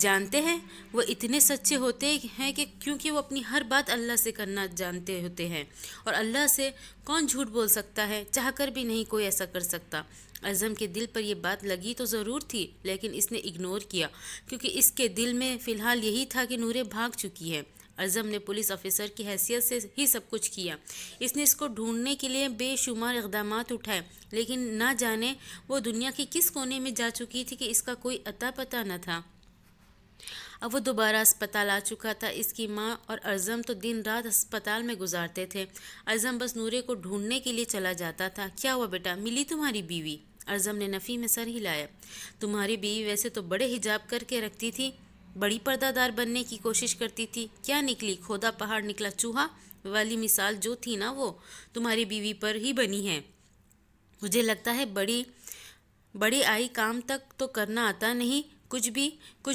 جانتے ہیں وہ اتنے سچے ہوتے ہیں کہ کیونکہ وہ اپنی ہر بات اللہ سے کرنا جانتے ہوتے ہیں، اور اللہ سے کون جھوٹ بول سکتا ہے، چاہ کر بھی نہیں کوئی ایسا کر سکتا۔ اعظم کے دل پر یہ بات لگی تو ضرور تھی، لیکن اس نے اگنور کیا کیونکہ اس کے دل میں فی الحال یہی تھا کہ نورے بھاگ چکی ہے۔ اعظم نے پولیس آفیسر کی حیثیت سے ہی سب کچھ کیا۔ اس نے اس کو ڈھونڈنے کے لیے بے شمار اقدامات اٹھائے، لیکن نہ جانے وہ دنیا کے کس کونے میں جا چکی تھی کہ اس کا کوئی اتا پتہ نہ تھا۔ اب وہ دوبارہ اسپتال آ چکا تھا۔ اس کی ماں اور اعظم تو دن رات اسپتال میں گزارتے تھے۔ اعظم بس نورے کو ڈھونڈنے کے لیے چلا جاتا تھا۔ کیا ہوا بیٹا، ملی تمہاری بیوی؟ اعظم نے نفی میں سر ہلایا۔ تمہاری بیوی ویسے تو بڑے حجاب کر کے رکھتی تھی، بڑی پردہ دار بننے کی کوشش کرتی تھی، کیا نکلی؟ کھودا پہاڑ نکلا چوہا والی مثال جو تھی نا، وہ تمہاری بیوی پر ہی بنی ہے۔ مجھے لگتا ہے بڑی آئی کام تک تو کرنا آتا نہیں۔ کچھ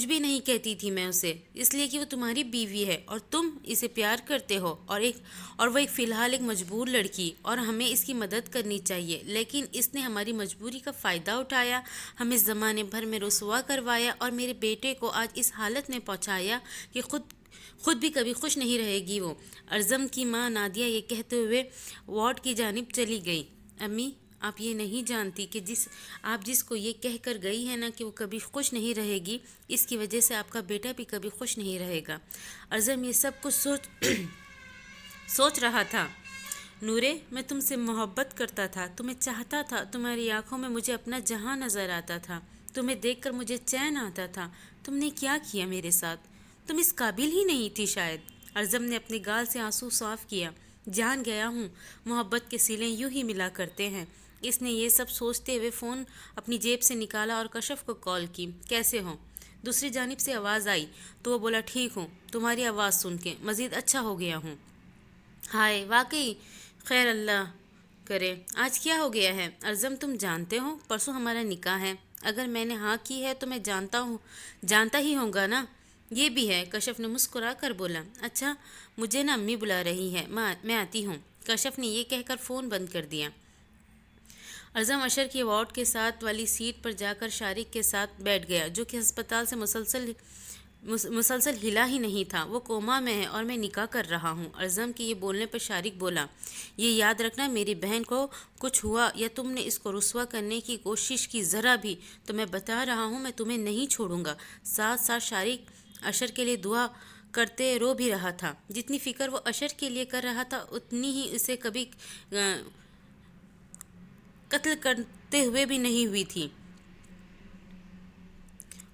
بھی نہیں کہتی تھی میں اسے، اس لیے کہ وہ تمہاری بیوی ہے اور تم اسے پیار کرتے ہو، اور وہ فی الحال ایک مجبور لڑکی، اور ہمیں اس کی مدد کرنی چاہیے، لیکن اس نے ہماری مجبوری کا فائدہ اٹھایا، ہمیں زمانے بھر میں رسوا کروایا اور میرے بیٹے کو آج اس حالت میں پہنچایا کہ خود بھی کبھی خوش نہیں رہے گی وہ۔ اعظم کی ماں نادیہ یہ کہتے ہوئے وارڈ کی جانب چلی گئی۔ امی، آپ یہ نہیں جانتی کہ آپ جس کو یہ کہہ کر گئی ہے نا کہ وہ کبھی خوش نہیں رہے گی، اس کی وجہ سے آپ کا بیٹا بھی کبھی خوش نہیں رہے گا۔ اعظم یہ سب کچھ سوچ رہا تھا۔ نورے، میں تم سے محبت کرتا تھا، تمہیں چاہتا تھا، تمہاری آنکھوں میں مجھے اپنا جہاں نظر آتا تھا، تمہیں دیکھ کر مجھے چین آتا تھا۔ تم نے کیا کیا میرے ساتھ؟ تم اس قابل ہی نہیں تھی شاید۔ اعظم نے اپنی گال سے آنسو صاف کیا۔ جان گیا ہوں، محبت کے سلے یوں ہی ملا کرتے ہیں۔ اس نے یہ سب سوچتے ہوئے فون اپنی جیب سے نکالا اور کشف کو کال کی۔ کیسے ہو؟ دوسری جانب سے آواز آئی تو وہ بولا، ٹھیک ہوں، تمہاری آواز سن کے مزید اچھا ہو گیا ہوں۔ ہائے، واقعی خیر اللہ کرے۔ آج کیا ہو گیا ہے؟ اعظم، تم جانتے ہو پرسوں ہمارا نکاح ہے۔ اگر میں نے ہاں کی ہے تو میں جانتا ہی ہوں گا نا۔ یہ بھی ہے، کشف نے مسکرا کر بولا۔ اچھا، مجھے نا امی بلا رہی ہے، میں آتی ہوں۔ کشف نے یہ کہہ کر فون بند کر دیا۔ اعظم اشر کی وارڈ کے ساتھ والی سیٹ پر جا کر شارق کے ساتھ بیٹھ گیا، جو کہ ہسپتال سے مسلسل ہلا ہی نہیں تھا۔ وہ کوما میں ہے اور میں نکاح کر رہا ہوں۔ اعظم کے یہ بولنے پر شارق بولا، یہ یاد رکھنا، میری بہن کو کچھ ہوا یا تم نے اس کو رسوا کرنے کی کوشش کی ذرا بھی، تو میں بتا رہا ہوں میں تمہیں نہیں چھوڑوں گا۔ ساتھ ساتھ شارق اشر کے لیے دعا کرتے رو بھی رہا تھا۔ جتنی فکر وہ اشر کے لیے کر رہا تھا، اتنی ہی اسے کبھی قتل کرتے ہوئے بھی نہیں ہوئی تھی،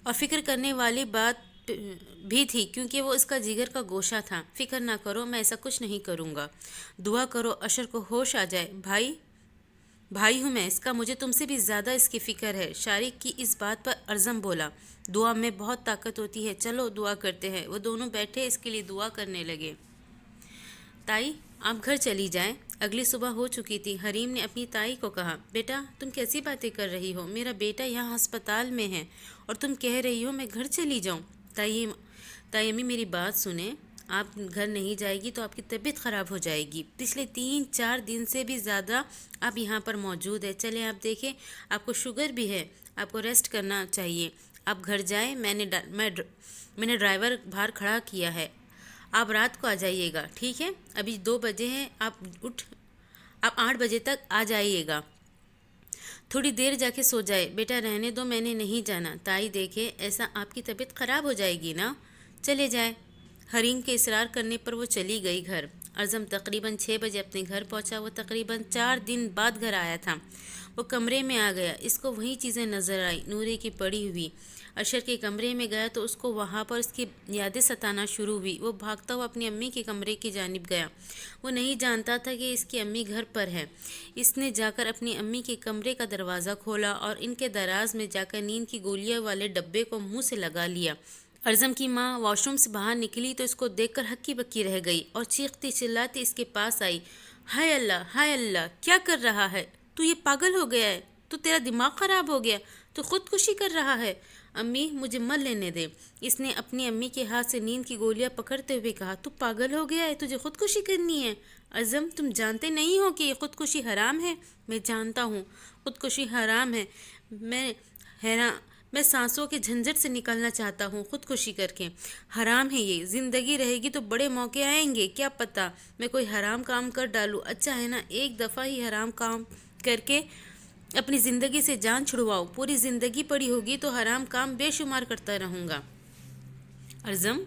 اور فکر کرنے والی بات بھی تھی کیونکہ وہ اس کا جگر کا گوشہ تھا۔ فکر نہ کرو، میں ایسا کچھ نہیں کروں گا۔ دعا کرو اشر کو ہوش آ جائے۔ بھائی ہوں میں اس کا، مجھے تم سے بھی زیادہ اس کی فکر ہے۔ شارق کی اس بات پر اعظم بولا، دعا میں بہت طاقت ہوتی ہے، چلو دعا کرتے ہیں۔ وہ دونوں بیٹھے اس کے لیے دعا کرنے لگے۔ تائی، آپ گھر چلی جائیں۔ اگلی صبح ہو چکی تھی۔ حریم نے اپنی تائی کو کہا، بیٹا تم کیسی باتیں کر رہی ہو؟ میرا بیٹا یہاں ہسپتال میں ہے اور تم کہہ رہی ہو میں گھر چلی جاؤں۔ تائی امی میری بات سنیں، آپ گھر نہیں جائے گی تو آپ کی طبیعت خراب ہو جائے گی۔ پچھلے 3-4 دن سے بھی زیادہ آپ یہاں پر موجود ہے، چلیں آپ دیکھیں، آپ کو شوگر بھی ہے، آپ کو ریسٹ کرنا چاہیے۔ آپ گھر جائیں، میں نے ڈرائیور باہر کھڑا کیا ہے، آپ رات کو آ جائیے گا، ٹھیک ہے؟ ابھی 2 بجے ہیں، آپ 8 بجے تک آ جائیے گا۔ تھوڑی دیر جا کے سو جائے۔ بیٹا رہنے دو، میں نے نہیں جانا۔ تائی دیکھے، ایسا آپ کی طبیعت خراب ہو جائے گی نا، چلے جائے۔ حریم کے اصرار کرنے پر وہ چلی گئی گھر۔ اعظم تقریباً 6 بجے اپنے گھر پہنچا۔ وہ تقریباً 4 دن بعد گھر آیا تھا۔ وہ کمرے میں آ گیا، اس کو وہی چیزیں نظر آئی نورے کی پڑی ہوئی۔ اشر کے کمرے میں گیا تو اس کو وہاں پر اس کی یادیں ستانا شروع ہوئی۔ وہ بھاگتا ہوا اپنی امی کے کمرے کی جانب گیا۔ وہ نہیں جانتا تھا کہ اس کی امی گھر پر ہے۔ اس نے جا کر اپنی امی کے کمرے کا دروازہ کھولا اور ان کے دراز میں جا کر نیند کی گولیاں والے ڈبے کو منہ سے لگا لیا۔ اعظم کی ماں واش روم سے باہر نکلی تو اس کو دیکھ کر ہکی بکی رہ گئی اور چیختی چلاتی اس کے پاس آئی۔ ہائے اللہ، ہائے اللہ، کیا کر رہا ہے تو؟ یہ پاگل ہو گیا ہے تو؟ تیرا دماغ خراب ہو گیا تو خودکشی کر رہا ہے؟ امی مجھے مت لینے دے۔ اس نے اپنی امی کے ہاتھ سے نیند کی گولیاں پکڑتے ہوئے کہا، تو پاگل ہو گیا ہے، تجھے خودکشی کرنی ہے؟ اعظم، تم جانتے نہیں ہو کہ یہ خودکشی حرام ہے؟ میں جانتا ہوں خودکشی حرام ہے، میں میں سانسوں کے جھنجھٹ سے نکلنا چاہتا ہوں خودکشی کر کے۔ حرام ہے یہ، زندگی رہے گی تو بڑے موقع آئیں گے، کیا پتہ میں کوئی حرام کام کر ڈالوں۔ اچھا ہے نا ایک دفعہ ہی حرام کام کر کے اپنی زندگی سے جان چھڑواؤ، پوری زندگی پڑی ہوگی تو حرام کام بے شمار کرتا رہوں گا۔ ارزم،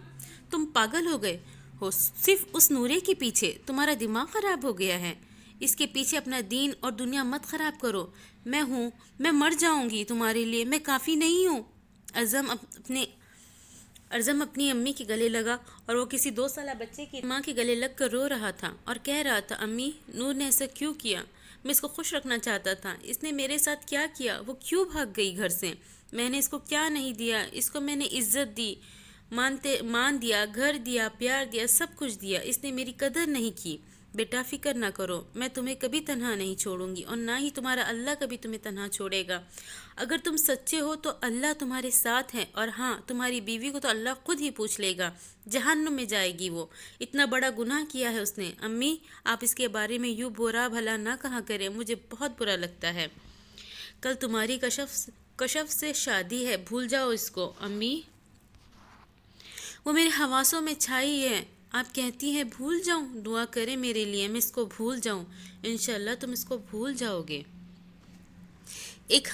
تم پاگل ہو گئے ہو صرف اس نورے کے پیچھے؟ تمہارا دماغ خراب ہو گیا ہے؟ اس کے پیچھے اپنا دین اور دنیا مت خراب کرو۔ میں ہوں، میں مر جاؤں گی تمہارے لیے، میں کافی نہیں ہوں۔ ارزم اپنی امی کے گلے لگا اور وہ کسی 2 سالہ بچے کی ماں کے گلے لگ کر رو رہا تھا اور کہہ رہا تھا، امی، نور نے ایسا کیوں کیا؟ میں اس کو خوش رکھنا چاہتا تھا، اس نے میرے ساتھ کیا کیا؟ وہ کیوں بھاگ گئی گھر سے؟ میں نے اس کو کیا نہیں دیا؟ اس کو میں نے عزت دی، مان دیا، گھر دیا، پیار دیا، سب کچھ دیا، اس نے میری قدر نہیں کی۔ بیٹا فکر نہ کرو، میں تمہیں کبھی تنہا نہیں چھوڑوں گی اور نہ ہی تمہارا اللہ کبھی تمہیں تنہا چھوڑے گا۔ اگر تم سچے ہو تو اللہ تمہارے ساتھ ہے، اور ہاں، تمہاری بیوی کو تو اللہ خود ہی پوچھ لے گا، جہنم میں جائے گی وہ، اتنا بڑا گناہ کیا ہے اس نے۔ امی، آپ اس کے بارے میں یوں برا بھلا نہ کہا کریں، مجھے بہت برا لگتا ہے۔ کل تمہاری کشف سے شادی ہے، بھول جاؤ اس کو۔ امی، وہ میرے حواسوں میں چھائی ہے، آپ کہتی ہیں بھول جاؤں؟ دعا کریں میرے لیے میں اس کو بھول جاؤں۔ انشاءاللہ تم اس کو بھول جاؤ گے۔ ایک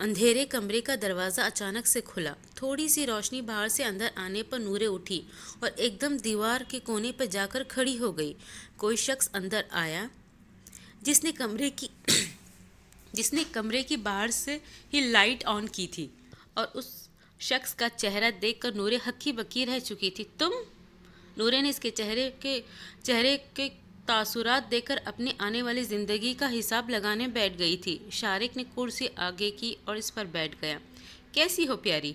اندھیرے کمرے کا دروازہ اچانک سے کھلا، تھوڑی سی روشنی باہر سے اندر آنے پر نورے اٹھی اور ایک دم دیوار کے کونے پر جا کر کھڑی ہو گئی۔ کوئی شخص اندر آیا جس نے کمرے کی باہر سے ہی لائٹ آن کی تھی، اور اس شخص کا چہرہ دیکھ کر نورے ہکی بکی رہ چکی تھی۔ تم؟ نورے نے اس کے چہرے کے تاثرات دیکھ کر اپنی آنے والی زندگی کا حساب لگانے بیٹھ گئی تھی۔ شارق نے کرسی آگے کی اور اس پر بیٹھ گیا۔ کیسی ہو پیاری؟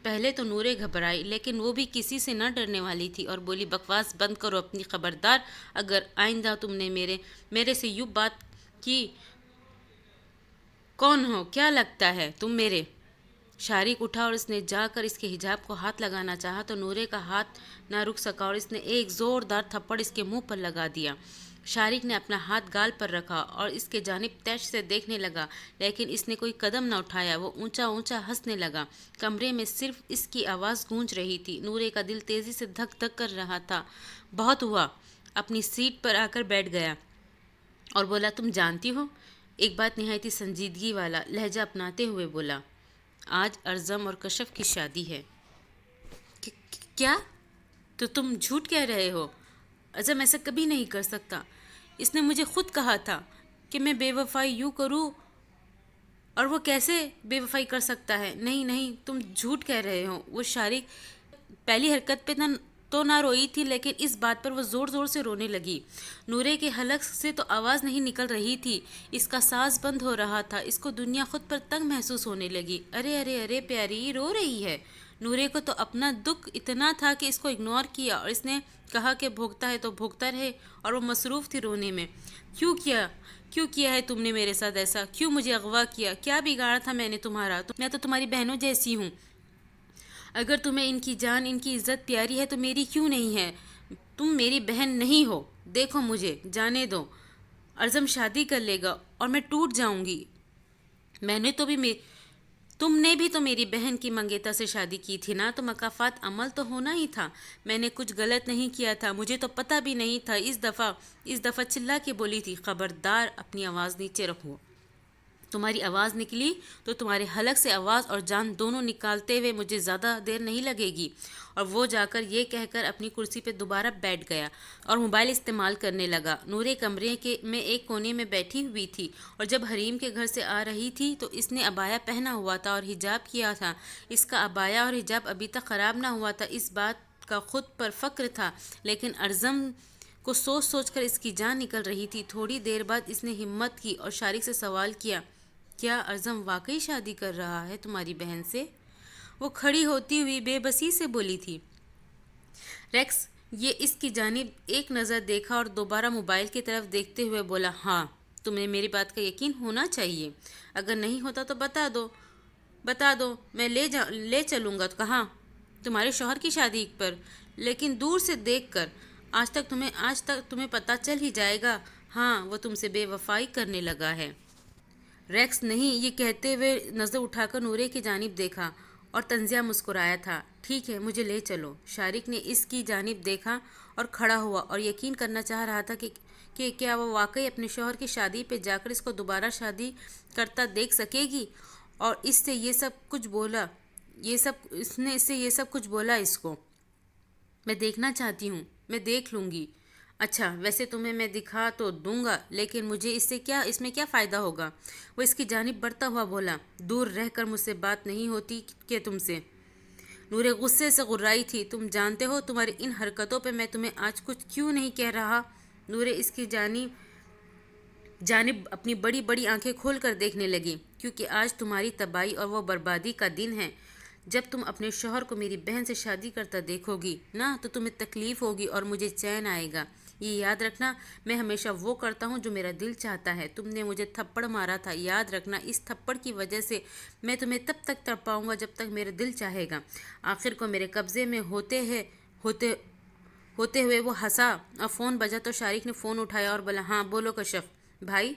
پہلے تو نورے گھبرائی، لیکن وہ بھی کسی سے نہ ڈرنے والی تھی اور بولی، بکواس بند کرو اپنی، خبردار اگر آئندہ تم نے میرے سے یوں بات کی۔ کون ہو؟ کیا لگتا ہے تم میرے؟ شارق اٹھا اور اس نے جا کر اس کے حجاب کو ہاتھ لگانا چاہا تو نورے کا ہاتھ نہ رک سکا اور اس نے ایک زوردار تھپڑ اس کے منہ پر لگا دیا۔ شارق نے اپنا ہاتھ گال پر رکھا اور اس کے جانب تیش سے دیکھنے لگا، لیکن اس نے کوئی قدم نہ اٹھایا۔ وہ اونچا اونچا ہنسنے لگا۔ کمرے میں صرف اس کی آواز گونج رہی تھی۔ نورے کا دل تیزی سے دھک دھک کر رہا تھا۔ بہت ہوا۔ اپنی سیٹ پر آ کر بیٹھ گیا اور بولا، تم جانتی ہو؟ ایک بات نہایت سنجیدگی والا لہجہ اپناتے ہوئے بولا، آج ارزم اور کشف کی شادی ہے۔ کیا؟ تو تم جھوٹ کہہ رہے ہو؟ ارزم ایسا کبھی نہیں کر سکتا۔ اس نے مجھے خود کہا تھا کہ میں بے وفائی یوں کروں، اور وہ کیسے بے وفائی کر سکتا ہے؟ نہیں نہیں، تم جھوٹ کہہ رہے ہو۔ وہ شارق پہلی حرکت پہ تو نہ روئی تھی، لیکن اس بات پر وہ زور زور سے رونے لگی۔ نورے کے حلق سے تو آواز نہیں نکل رہی تھی، اس کا سانس بند ہو رہا تھا۔ اس کو دنیا خود پر تنگ محسوس ہونے لگی۔ ارے ارے ارے پیاری، رو رہی ہے۔ نورے کو تو اپنا دکھ اتنا تھا کہ اس کو اگنور کیا اور اس نے کہا کہ بھوگتا ہے تو بھوگتا رہے، اور وہ مصروف تھی رونے میں۔ کیوں کیا ہے تم نے میرے ساتھ ایسا؟ کیوں مجھے اغوا کیا؟ کیا بگاڑا تھا میں نے تمہارا؟ میں تو تمہاری بہنوں جیسی ہوں۔ اگر تمہیں ان کی جان، ان کی عزت پیاری ہے تو میری کیوں نہیں ہے؟ تم میری بہن نہیں ہو۔ دیکھو مجھے، جانے دو۔ ارزم شادی کر لے گا اور میں ٹوٹ جاؤں گی۔ تم نے بھی تو میری بہن کی منگیتر سے شادی کی تھی نا، تو مکافات عمل تو ہونا ہی تھا۔ میں نے کچھ غلط نہیں کیا تھا، مجھے تو پتہ بھی نہیں تھا۔ اس دفعہ چلا کے بولی تھی، خبردار اپنی آواز نیچے رکھو۔ تمہاری آواز نکلی تو تمہارے حلق سے آواز اور جان دونوں نکالتے ہوئے مجھے زیادہ دیر نہیں لگے گی۔ اور وہ جا کر یہ کہہ کر اپنی کرسی پہ دوبارہ بیٹھ گیا اور موبائل استعمال کرنے لگا۔ نورے کمرے میں ایک کونے میں بیٹھی ہوئی تھی، اور جب حریم کے گھر سے آ رہی تھی تو اس نے عبایا پہنا ہوا تھا اور حجاب کیا تھا۔ اس کا عبایا اور حجاب ابھی تک خراب نہ ہوا تھا، اس بات کا خود پر فخر تھا، لیکن ارزم کو سوچ کر اس کی جان نکل رہی تھی۔ تھوڑی دیر بعد اس نے ہمت کی اور شارق سے سوال کیا، کیا ارزم واقعی شادی کر رہا ہے تمہاری بہن سے؟ وہ کھڑی ہوتی ہوئی بے بسی سے بولی تھی۔ ریکس یہ اس کی جانب ایک نظر دیکھا اور دوبارہ موبائل کی طرف دیکھتے ہوئے بولا، ہاں، تمہیں میری بات کا یقین ہونا چاہیے۔ اگر نہیں ہوتا تو بتا دو، میں لے چلوں گا۔ کہاں؟ تمہارے شوہر کی شادی پر، لیکن دور سے دیکھ کر۔ آج تک تمہیں پتہ چل ہی جائے گا۔ ہاں، وہ تم سے بے وفائی کرنے لگا ہے۔ ریکس نہیں، یہ کہتے ہوئے نظر اٹھا کر نورے کی جانب دیکھا اور طنزیہ مسکرایا تھا۔ ٹھیک ہے، مجھے لے چلو۔ شارق نے اس کی جانب دیکھا اور کھڑا ہوا اور یقین کرنا چاہ رہا تھا کہ کیا وہ واقعی اپنے شوہر کی شادی پہ جا کر اس کو دوبارہ شادی کرتا دیکھ سکے گی، اور اس سے یہ سب کچھ بولا، اس نے اس سے یہ سب کچھ بولا اس کو۔ میں دیکھنا چاہتی ہوں، میں دیکھ لوں گی۔ اچھا، ویسے تمہیں میں دکھا تو دوں گا، لیکن مجھے اس میں کیا فائدہ ہوگا؟ وہ اس کی جانب بڑھتا ہوا بولا۔ دور رہ کر مجھ سے بات نہیں ہوتی کہ تم سے؟ نورے غصے سے غرائی تھی۔ تم جانتے ہو تمہاری ان حرکتوں پہ میں تمہیں آج کچھ کیوں نہیں کہہ رہا؟ نورے اس کی جانب اپنی بڑی بڑی آنکھیں کھول کر دیکھنے لگی۔ کیونکہ آج تمہاری تباہی اور وہ بربادی کا دن ہے۔ جب تم اپنے شوہر کو میری بہن سے شادی کرتا دیکھو گی نا، تو تمہیں تکلیف ہوگی اور مجھے چین آئے گا۔ یہ یاد رکھنا، میں ہمیشہ وہ کرتا ہوں جو میرا دل چاہتا ہے۔ تم نے مجھے تھپڑ مارا تھا، یاد رکھنا، اس تھپڑ کی وجہ سے میں تمہیں تب تک تڑپاؤں گا جب تک میرا دل چاہے گا۔ آخر کو میرے قبضے میں ہوتے ہوئے وہ ہنسا اور فون بجا تو شارق نے فون اٹھایا اور بولا، ہاں بولو کشف بھائی،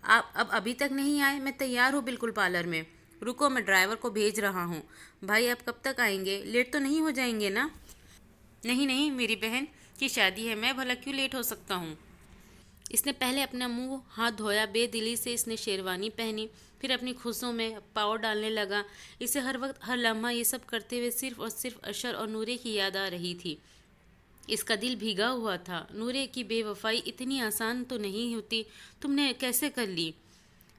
آپ ابھی تک نہیں آئے؟ میں تیار ہوں بالکل پارلر میں۔ رکو، میں ڈرائیور کو بھیج رہا ہوں۔ بھائی آپ کب تک آئیں گے؟ لیٹ تو نہیں ہو جائیں گے نا؟ نہیں، میری بہن کی شادی ہے، میں بھلا کیوں لیٹ ہو سکتا ہوں؟ اس نے پہلے اپنا منہ ہاتھ دھویا، بے دلی سے اس نے شیروانی پہنی، پھر اپنی خصوں میں پاؤں ڈالنے لگا۔ اسے ہر وقت ہر لمحہ یہ سب کرتے ہوئے صرف اور صرف اشر اور نورے کی یاد آ رہی تھی۔ اس کا دل بھیگا ہوا تھا۔ نورے کی بے وفائی اتنی آسان تو نہیں ہوتی، تم نے کیسے کر لی؟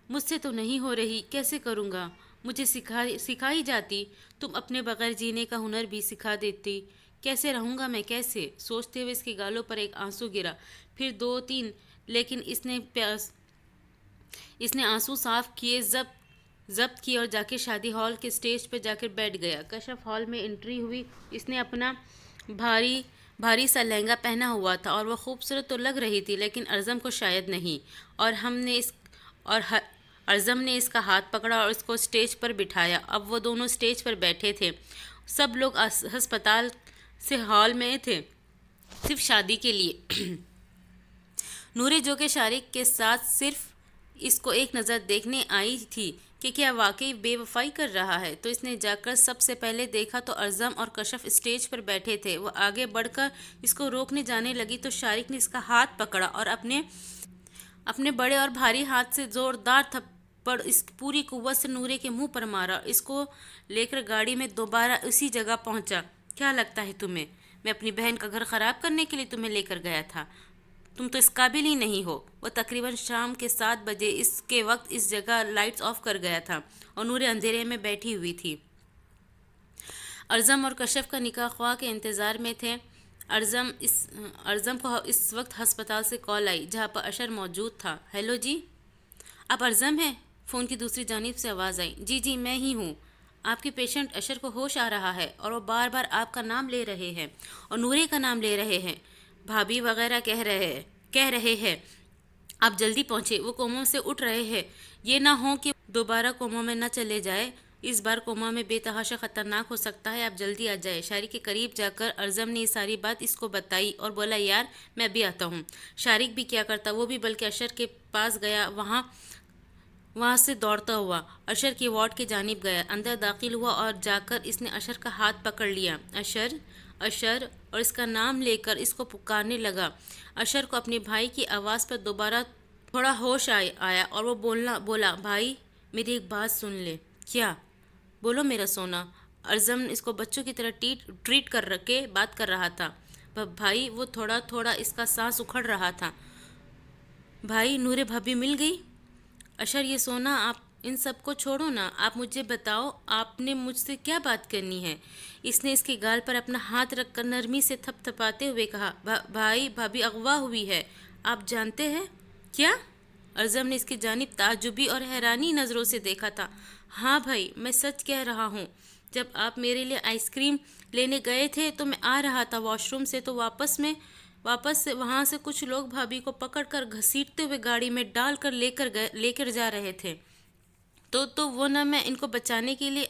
مجھ سے تو نہیں ہو رہی، کیسے کروں گا؟ مجھے سکھائی جاتی، تم اپنے بغیر جینے کا ہنر بھی سکھا دیتی۔ کیسے رہوں گا میں، کیسے؟ سوچتے ہوئے اس کے گالوں پر ایک آنسو گرا، پھر دو تین، لیکن اس نے آنسو صاف کیے، ضبط کی اور جا کے شادی ہال کے سٹیج پہ جا کر بیٹھ گیا۔ کشف ہال میں انٹری ہوئی۔ اس نے اپنا بھاری سا لہنگا پہنا ہوا تھا اور وہ خوبصورت تو لگ رہی تھی، لیکن ارزم کو شاید نہیں، اور ارزم نے اس کا ہاتھ پکڑا اور اس کو سٹیج پر بٹھایا۔ اب وہ دونوں سٹیج پر بیٹھے تھے۔ سب لوگ ہسپتال سے ہال میں تھے، صرف شادی کے لیے۔ نورے جو کہ شارق کے ساتھ صرف اس کو ایک نظر دیکھنے آئی تھی کہ کیا واقعی بے وفائی کر رہا ہے، تو اس نے جا کر سب سے پہلے دیکھا تو ارزم اور کشف اسٹیج پر بیٹھے تھے۔ وہ آگے بڑھ کر اس کو روکنے جانے لگی تو شارق نے اس کا ہاتھ پکڑا اور اپنے بڑے اور بھاری ہاتھ سے زوردار تھپڑ اس پوری قوت سے نورے کے منہ پر مارا۔ اس کو لے کر گاڑی میں دوبارہ اسی جگہ پہنچا۔ کیا لگتا ہے تمہیں میں اپنی بہن کا گھر خراب کرنے کے لیے تمہیں لے کر گیا تھا؟ تم تو اس قابل ہی نہیں ہو۔ وہ تقریباً شام کے 7 بجے اس کے وقت اس جگہ لائٹس آف کر گیا تھا اور نورے اندھیرے میں بیٹھی ہوئی تھی۔ ارزم اور کشف کا نکاح خواہ کے انتظار میں تھے۔ ارزم کو اس وقت ہسپتال سے کال آئی جہاں پر اشر موجود تھا۔ ہیلو جی، آپ ارزم ہیں؟ فون کی دوسری جانب سے آواز آئی۔ جی میں ہی ہوں۔ آپ کے پیشنٹ اشر کو ہوش آ رہا ہے اور وہ بار بار آپ کا نام لے رہے ہیں اور نورے کا نام لے رہے ہیں، بھابھی وغیرہ کہہ رہے ہیں آپ جلدی پہنچے، وہ کوما سے اٹھ رہے ہیں، یہ نہ ہو کہ دوبارہ کوما میں نہ چلے جائے، اس بار کوما میں بے تحاشا خطرناک ہو سکتا ہے، آپ جلدی آ جائے۔ شارق کے قریب جا کر ارزم نے یہ ساری بات اس کو بتائی اور بولا، یار میں ابھی آتا ہوں۔ شارق بھی کیا کرتا، وہ بھی بلکہ اشر کے پاس گیا، وہاں سے دوڑتا ہوا اشر کی وارڈ کی جانب گیا، اندر داخل ہوا اور جا کر اس نے اشر کا ہاتھ پکڑ لیا۔ اشر اور اس کا نام لے کر اس کو پکارنے لگا۔ اشر کو اپنے بھائی کی آواز پر دوبارہ تھوڑا ہوش آیا اور وہ بولا، بھائی میری ایک بات سن لے۔ کیا؟ بولو میرا سونا۔ ارزم اس کو بچوں کی طرح ٹریٹ کر کے بات کر رہا تھا۔ بھائی، وہ تھوڑا اس کا سانس اکھڑ رہا تھا۔ بھائی، نورے بھابھی مل گئی؟ اشر، یہ سونا، آپ ان سب کو چھوڑو نا، آپ مجھے بتاؤ آپ نے مجھ سے کیا بات کرنی ہے؟ اس نے اس کے گال پر اپنا ہاتھ رکھ کر نرمی سے تھپ تھپاتے ہوئے کہا، بھائی بھابھی اغوا ہوئی ہے، آپ جانتے ہیں؟ کیا؟ ارزم نے اس کی جانب تعجبی اور حیرانی نظروں سے دیکھا تھا۔ ہاں بھائی، میں سچ کہہ رہا ہوں، جب آپ میرے لیے آئس کریم لینے گئے تھے تو میں آ رہا تھا واش روم سے، تو واپس سے وہاں سے کچھ لوگ بھابھی کو پکڑ کر گھسیٹتے ہوئے گاڑی میں ڈال کر لے کر جا رہے تھے، تو وہ نہ میں ان کو بچانے کے لیے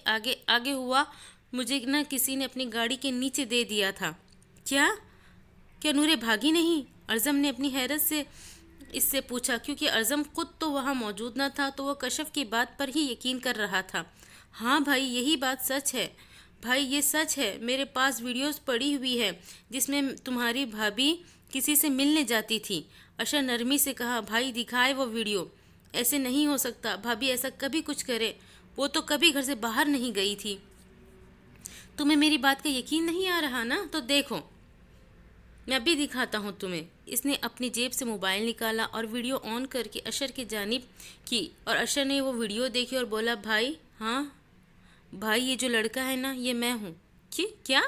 آگے ہوا، مجھے نہ کسی نے اپنی گاڑی کے نیچے دے دیا تھا۔ کیا نورے بھاگی نہیں؟ ارزم نے اپنی حیرت سے اس سے پوچھا، کیونکہ ارزم خود تو وہاں موجود نہ تھا تو وہ کشف کی بات پر ہی یقین کر رہا تھا۔ ہاں بھائی، یہی بات سچ ہے بھائی، یہ سچ ہے، میرے پاس ویڈیوز پڑی ہوئی ہے جس میں تمہاری بھابھی کسی سے ملنے جاتی تھی۔ اشر نرمی سے کہا، بھائی دکھائے وہ ویڈیو۔ ایسے نہیں ہو سکتا، بھابھی ایسا کبھی کچھ کرے، وہ تو کبھی گھر سے باہر نہیں گئی تھی۔ تمہیں میری بات کا یقین نہیں آ رہا نا؟ تو دیکھو، میں ابھی دکھاتا ہوں تمہیں۔ اس نے اپنی جیب سے موبائل نکالا اور ویڈیو آن کر کے اشر کی جانب کی، اور اشر نے وہ ویڈیو دیکھی اور بولا، بھائی ہاں بھائی، یہ جو لڑکا ہے نا، یہ میں ہوں۔ کیا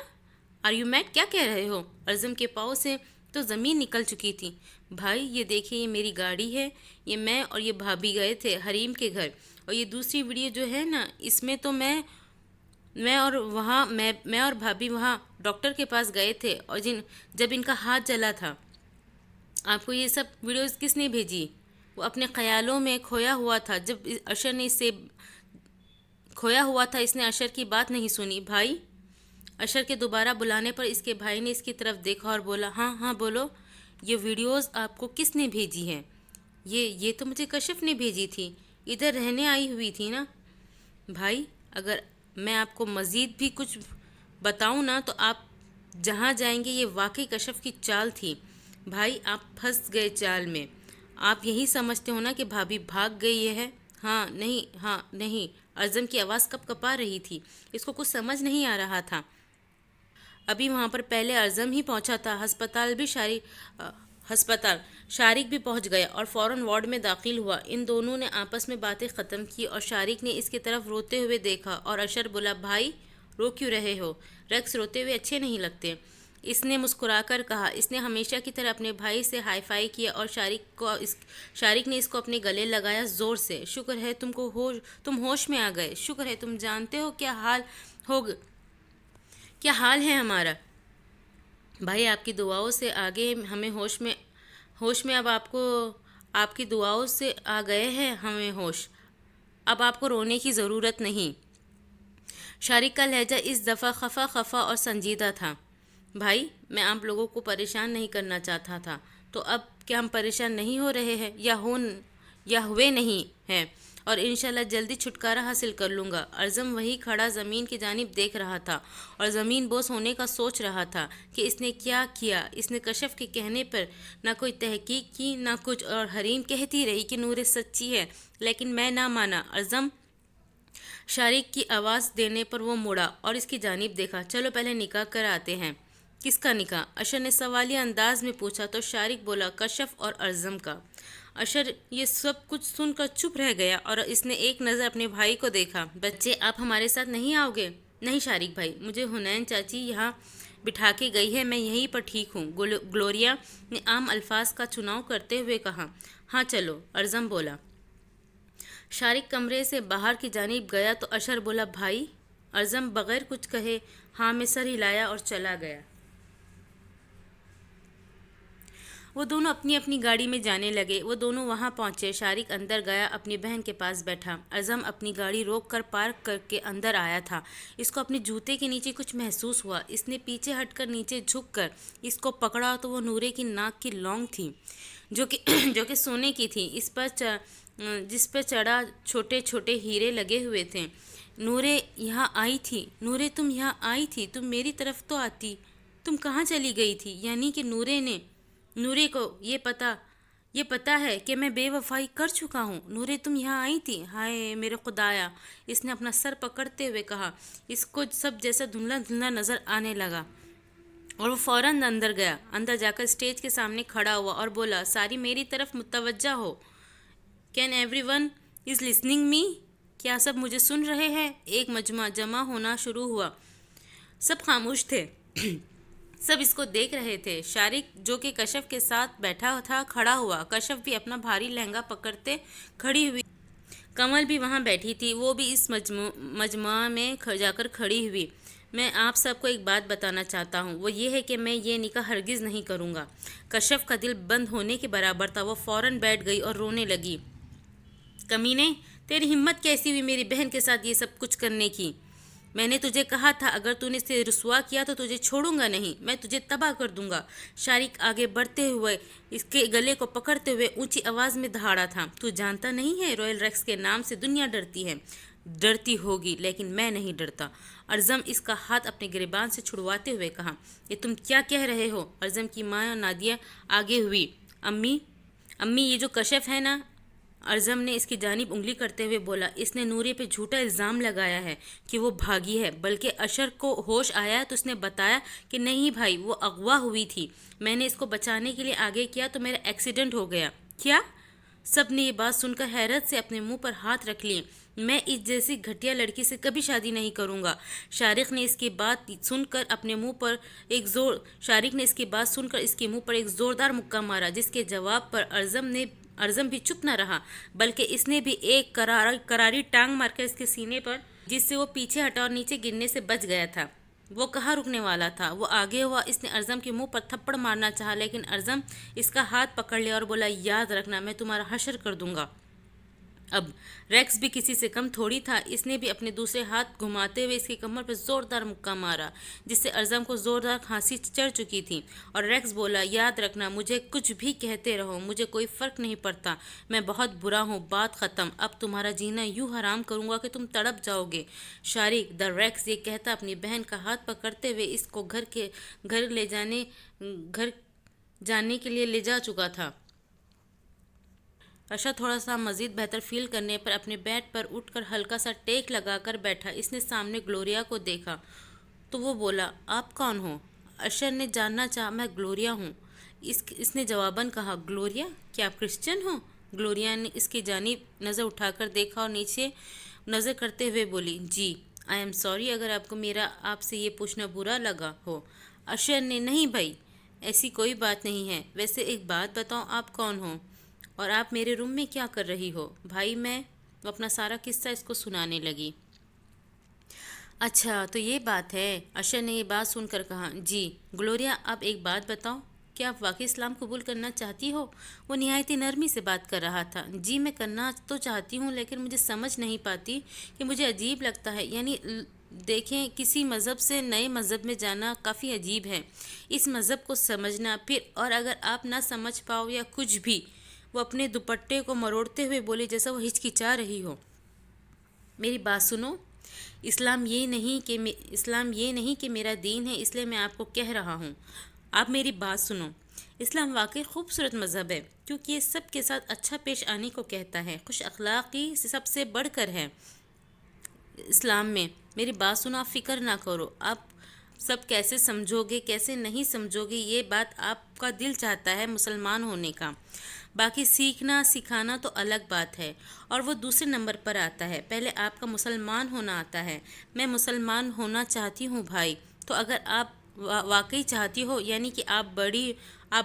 آر یو میڈ؟ کیا کہہ رہے ہو؟ ارزم کے پاؤں سے تو زمین نکل چکی تھی۔ بھائی یہ دیکھیں، یہ میری گاڑی ہے، یہ میں اور یہ بھابھی گئے تھے حریم کے گھر، اور یہ دوسری ویڈیو جو ہے نا، اس میں تو میں اور بھابھی وہاں ڈاکٹر کے پاس گئے تھے، اور جب ان کا ہاتھ جلا تھا۔ آپ کو یہ سب ویڈیوز کس نے بھیجی؟ وہ اپنے خیالوں میں کھویا ہوا تھا جب اشر نے اس نے اشر کی بات نہیں سنی۔ بھائی، اشر کے دوبارہ بلانے پر اس کے بھائی نے اس کی طرف دیکھا اور بولا، ہاں بولو، یہ ویڈیوز آپ کو کس نے بھیجی ہے؟ یہ تو مجھے کشف نے بھیجی تھی، ادھر رہنے آئی ہوئی تھی نا۔ بھائی اگر میں آپ کو مزید بھی کچھ بتاؤں نا تو آپ جہاں جائیں گے، یہ واقعی کشف کی چال تھی۔ بھائی آپ پھنس گئے چال میں۔ آپ یہی سمجھتے ہو نا کہ بھابھی بھاگ گئی ہے؟ ہاں نہیں۔ ارزم کی آواز کپ کپا رہی تھی، اس کو کچھ سمجھ نہیں آ رہا تھا۔ ابھی وہاں پر پہلے ارزم ہی پہنچا تھا۔ شارق بھی پہنچ گیا اور فوراً وارڈ میں داخل ہوا۔ ان دونوں نے آپس میں باتیں ختم کی اور شارق نے اس کی طرف روتے ہوئے دیکھا، اور اشر بولا، بھائی رو کیوں رہے ہو؟ رقص روتے ہوئے اچھے نہیں لگتے۔ اس نے مسکرا کر کہا۔ اس نے ہمیشہ کی طرح اپنے بھائی سے ہائی فائی کیا اور شارق نے اس کو اپنے گلے لگایا زور سے۔ شکر ہے تم ہوش میں آ گئے، شکر ہے تم جانتے ہو کیا حال ہے ہمارا۔ بھائی آپ کی دعاؤں سے آگے ہمیں ہوش میں اب آپ کی دعاؤں سے آ گئے ہیں ہمیں ہوش۔ اب آپ کو رونے کی ضرورت نہیں۔ شارق کا لہجہ اس دفعہ خفا اور سنجیدہ تھا۔ بھائی میں آپ لوگوں کو پریشان نہیں کرنا چاہتا تھا، تو اب کیا ہم پریشان نہیں ہو رہے ہیں یا ہوئے نہیں ہیں؟ اور انشاءاللہ جلدی چھٹکارا حاصل کر لوں گا۔ ارزم وہی کھڑا زمین کی جانب دیکھ رہا تھا اور زمین بوس ہونے کا سوچ رہا تھا کہ اس نے کیا کیا۔ اس نے کشف کے کہنے پر نہ کوئی تحقیق کی نہ کچھ، اور حریم کہتی رہی کہ نور سچی ہے، لیکن میں نہ مانا۔ ارزم شارق کی آواز دینے پر وہ مڑا اور اس کی جانب دیکھا۔ چلو پہلے نکاح کر آتے ہیں۔ کس کا نکاح؟ اشر نے سوالیہ انداز میں پوچھا تو شارق بولا، کشف اور ارزم کا۔ اشر یہ سب کچھ سن کر چپ رہ گیا اور اس نے ایک نظر اپنے بھائی کو دیکھا۔ بچے آپ ہمارے ساتھ نہیں آؤ گے؟ نہیں شارق بھائی، مجھے حنین چاچی یہاں بٹھا کے گئی ہے، میں یہیں پر ٹھیک ہوں، گلوریا نے عام الفاظ کا چناؤ کرتے ہوئے کہا۔ ہاں چلو، ارزم بولا۔ شارق کمرے سے باہر کی جانب گیا تو اشر بولا، بھائی؟ ارزم بغیر کچھ کہے ہاں میں سر ہلایا اور چلا گیا۔ وہ دونوں اپنی اپنی گاڑی میں جانے لگے۔ وہ دونوں وہاں پہنچے۔ شارق اندر گیا، اپنی بہن کے پاس بیٹھا۔ ارزم اپنی گاڑی روک کر پارک کر کے اندر آیا تھا۔ اس کو اپنے جوتے کے نیچے کچھ محسوس ہوا۔ اس نے پیچھے ہٹ کر نیچے جھک کر اس کو پکڑا تو وہ نورے کی ناک کی لونگ تھی جو کہ سونے کی تھی، جس پر چڑھا چھوٹے چھوٹے ہیرے لگے ہوئے تھے۔ نورے یہاں آئی تھی؟ نورے تم یہاں آئی تھی؟ تم میری طرف تو آتی، تم کہاں چلی گئی تھی؟ یعنی کہ نورے کو یہ پتا ہے کہ میں بے وفائی کر چکا ہوں۔ نورے تم یہاں آئی تھی؟ ہائے میرے خدایا، اس نے اپنا سر پکڑتے ہوئے کہا۔ اس کو سب جیسا دھندلا دھندلا نظر آنے لگا اور وہ فوراً اندر گیا۔ اندر جا کر اسٹیج کے سامنے کھڑا ہوا اور بولا، ساری میری طرف متوجہ ہو۔ Can everyone is listening me? کیا سب مجھے سن رہے ہیں؟ ایک مجمع جمع ہونا شروع ہوا۔ سب خاموش تھے، سب اس کو دیکھ رہے تھے۔ شارق جو کہ کشف کے ساتھ بیٹھا تھا کھڑا ہوا۔ کشف بھی اپنا بھاری لہنگا پکڑتے کھڑی ہوئی۔ کمل بھی وہاں بیٹھی تھی، وہ بھی اس مجمع میں جا کر کھڑی ہوئی۔ میں آپ سب کو ایک بات بتانا چاہتا ہوں، وہ یہ ہے کہ میں یہ نکاح ہرگز نہیں کروں گا۔ کشف کا دل بند ہونے کے برابر تھا۔ وہ فوراً بیٹھ گئی اور رونے لگی۔ کمینے، تیری ہمت کیسی ہوئی میری بہن کے ساتھ یہ سب کچھ کرنے کی؟ میں نے تجھے کہا تھا اگر تو نے اسے رسوا کیا تو تجھے چھوڑوں گا نہیں، میں تجھے تباہ کر دوں گا۔ شارق آگے بڑھتے ہوئے اس کے گلے کو پکڑتے ہوئے اونچی آواز میں دہاڑا تھا، تو جانتا نہیں ہے رائل ریکس کے نام سے دنیا ڈرتی ہے؟ ڈرتی ہوگی لیکن میں نہیں ڈرتا۔ ارزم اس کا ہاتھ اپنے گریبان سے چھڑواتے ہوئے کہا، یہ تم کیا کہہ رہے ہو؟ ارزم کی ماں نادیہ آگے ہوئی۔ امی یہ جو کشف ہے نا، ارزم نے اس کی جانب انگلی کرتے ہوئے بولا، اس نے نوری پہ جھوٹا الزام لگایا ہے کہ وہ بھاگی ہے، بلکہ اشر کو ہوش آیا تو اس نے بتایا کہ نہیں بھائی وہ اغوا ہوئی تھی، میں نے اس کو بچانے کے لیے آگے کیا تو میرا ایکسیڈنٹ ہو گیا۔ کیا؟ سب نے یہ بات سن کر حیرت سے اپنے منہ پر ہاتھ رکھ لیے۔ میں اس جیسی گھٹیا لڑکی سے کبھی شادی نہیں کروں گا۔ شارق نے اس کی بات سن کر اس کے منہ پر ایک زوردار مکہ مارا، جس کے جواب پر ارزم بھی چپ نہ رہا، بلکہ اس نے بھی ایک کراری ٹانگ مار کر اس کے سینے پر، جس سے وہ پیچھے ہٹا اور نیچے گرنے سے بچ گیا تھا۔ وہ کہاں رکنے والا تھا، وہ آگے ہوا۔ اس نے ارزم کے منہ پر تھپڑ مارنا چاہا، لیکن ارزم اس کا ہاتھ پکڑ لیا اور بولا، یاد رکھنا میں تمہارا حشر کر دوں گا۔ اب ریکس بھی کسی سے کم تھوڑی تھا، اس نے بھی اپنے دوسرے ہاتھ گھماتے ہوئے اس کی کمر پر زوردار مکہ مارا، جس سے ارزم کو زوردار کھانسی چڑھ چکی تھی، اور ریکس بولا، یاد رکھنا مجھے کچھ بھی کہتے رہو، مجھے کوئی فرق نہیں پڑتا، میں بہت برا ہوں، بات ختم، اب تمہارا جینا یوں حرام کروں گا کہ تم تڑپ جاؤ گے۔ شارق ریکس یہ کہتا اپنی بہن کا ہاتھ پکڑتے ہوئے اس کو گھر جانے کے لیے لے جا چکا تھا۔ اشر تھوڑا سا مزید بہتر فیل کرنے پر اپنے بیڈ پر اٹھ کر ہلکا سا ٹیک لگا کر بیٹھا۔ اس نے سامنے گلوریا کو دیکھا تو وہ بولا، آپ کون ہو؟ اشر نے جاننا چاہا، میں گلوریا ہوں۔ اس نے جواباً کہا، گلوریا، کیا آپ کرسچن ہو؟ گلوریا نے اس کی جانب نظر اٹھا کر دیکھا اور نیچے نظر کرتے ہوئے بولی، جی، آئی ایم سوری اگر آپ کو میرا آپ سے یہ پوچھنا برا لگا ہو۔ اشر نے، نہیں بھائی، ایسی کوئی بات نہیں ہے، ویسے ایک بات بتاؤ، آپ کون ہو اور آپ میرے روم میں کیا کر رہی ہو؟ بھائی وہ اپنا سارا قصہ اس کو سنانے لگی۔ اچھا تو یہ بات ہے، اشر نے یہ بات سن کر کہا، جی۔ گلوریا، اب ایک بات بتاؤ، کیا آپ واقعی اسلام قبول کرنا چاہتی ہو؟ وہ نہایت نرمی سے بات کر رہا تھا۔ جی میں کرنا تو چاہتی ہوں، لیکن مجھے سمجھ نہیں پاتی کہ مجھے عجیب لگتا ہے، یعنی دیکھیں، کسی مذہب سے نئے مذہب میں جانا کافی عجیب ہے، اس مذہب کو سمجھنا، پھر اور اگر آپ نہ سمجھ پاؤ یا کچھ بھی۔ وہ اپنے دوپٹے کو مروڑتے ہوئے بولی جیسا وہ ہچکچا رہی ہو۔ میری بات سنو، اسلام یہ نہیں کہ میرا دین ہے، اس لیے میں آپ کو کہہ رہا ہوں، آپ میری بات سنو۔ اسلام واقعی خوبصورت مذہب ہے، کیونکہ یہ سب کے ساتھ اچھا پیش آنے کو کہتا ہے، خوش اخلاقی سب سے بڑھ کر ہے اسلام میں۔ میری بات سنو، آپ فکر نہ کرو، آپ سب کیسے سمجھو گے کیسے نہیں سمجھو گے، یہ بات آپ کا دل چاہتا ہے مسلمان ہونے کا، باقی سیکھنا سکھانا تو الگ بات ہے، اور وہ دوسرے نمبر پر آتا ہے، پہلے آپ کا مسلمان ہونا آتا ہے۔ میں مسلمان ہونا چاہتی ہوں بھائی، تو اگر آپ واقعی چاہتی ہو، یعنی کہ آپ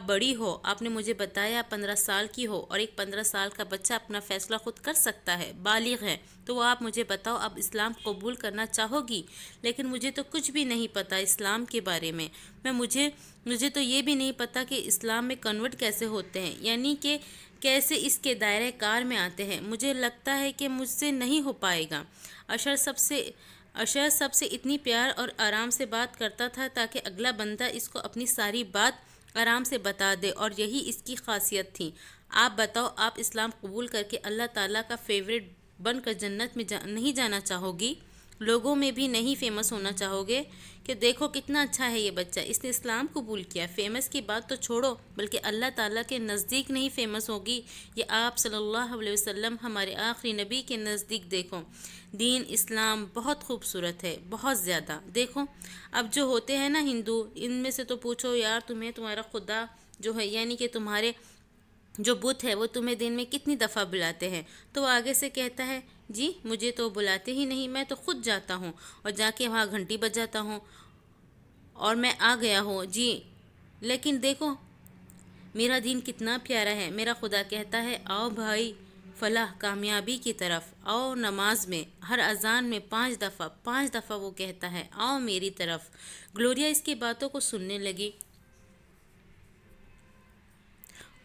بڑی ہو، آپ نے مجھے بتایا 15 سال کی ہو، اور ایک 15 سال کا بچہ اپنا فیصلہ خود کر سکتا ہے، بالغ ہے، تو وہ آپ مجھے بتاؤ، آپ اسلام قبول کرنا چاہو گی؟ لیکن مجھے تو کچھ بھی نہیں پتہ اسلام کے بارے میں، مجھے تو یہ بھی نہیں پتہ کہ اسلام میں کنورٹ کیسے ہوتے ہیں، یعنی کہ کیسے اس کے دائرہ کار میں آتے ہیں، مجھے لگتا ہے کہ مجھ سے نہیں ہو پائے گا۔ اشر سب سے اتنی پیار اور آرام سے بات کرتا تھا تاکہ اگلا بندہ اس کو اپنی ساری بات آرام سے بتا دے، اور یہی اس کی خاصیت تھی۔ آپ بتاؤ، آپ اسلام قبول کر کے اللہ تعالیٰ کا فیورٹ بن کر جنت میں نہیں جانا چاہو گی؟ لوگوں میں بھی نہیں فیمس ہونا چاہو گے کہ دیکھو کتنا اچھا ہے یہ بچہ، اس نے اسلام قبول کیا؟ فیمس کی بات تو چھوڑو، بلکہ اللہ تعالیٰ کے نزدیک نہیں فیمس ہوگی، یہ آپ صلی اللہ علیہ وسلم ہمارے آخری نبی کے نزدیک دیکھو۔ دین اسلام بہت خوبصورت ہے، بہت زیادہ۔ دیکھو اب جو ہوتے ہیں نا ہندو، ان میں سے تو پوچھو یار، تمہارا خدا جو ہے، یعنی کہ تمہارے جو بت ہے، وہ تمہیں دن میں کتنی دفعہ بلاتے ہیں؟ تو وہ آگے سے کہتا ہے، جی مجھے تو بلاتے ہی نہیں، میں تو خود جاتا ہوں اور جا کے وہاں گھنٹی بجاتا ہوں اور میں آ گیا ہوں، جی۔ لیکن دیکھو میرا دین کتنا پیارا ہے، میرا خدا کہتا ہے، آؤ بھائی فلاح کامیابی کی طرف آؤ، نماز میں ہر اذان میں 5 دفعہ وہ کہتا ہے، آؤ میری طرف۔ گلوریا اس کی باتوں کو سننے لگی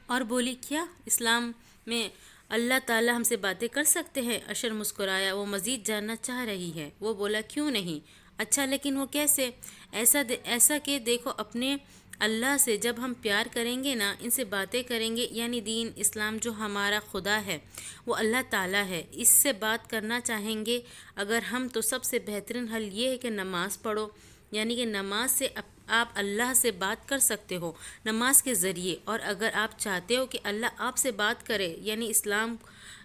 اور بولی، کیا اسلام میں اللہ تعالیٰ ہم سے باتیں کر سکتے ہیں؟ اشر مسکرایا، وہ مزید جاننا چاہ رہی ہے۔ وہ بولا کیوں نہیں؟ اچھا لیکن وہ کیسے؟ ایسا کہ دیکھو اپنے اللہ سے جب ہم پیار کریں گے نا، ان سے باتیں کریں گے، یعنی دین اسلام جو ہمارا خدا ہے وہ اللہ تعالیٰ ہے، اس سے بات کرنا چاہیں گے اگر ہم، تو سب سے بہترین حل یہ ہے کہ نماز پڑھو، یعنی کہ نماز سے آپ اللہ سے بات کر سکتے ہو نماز کے ذریعے۔ اور اگر آپ چاہتے ہو کہ اللہ آپ سے بات کرے،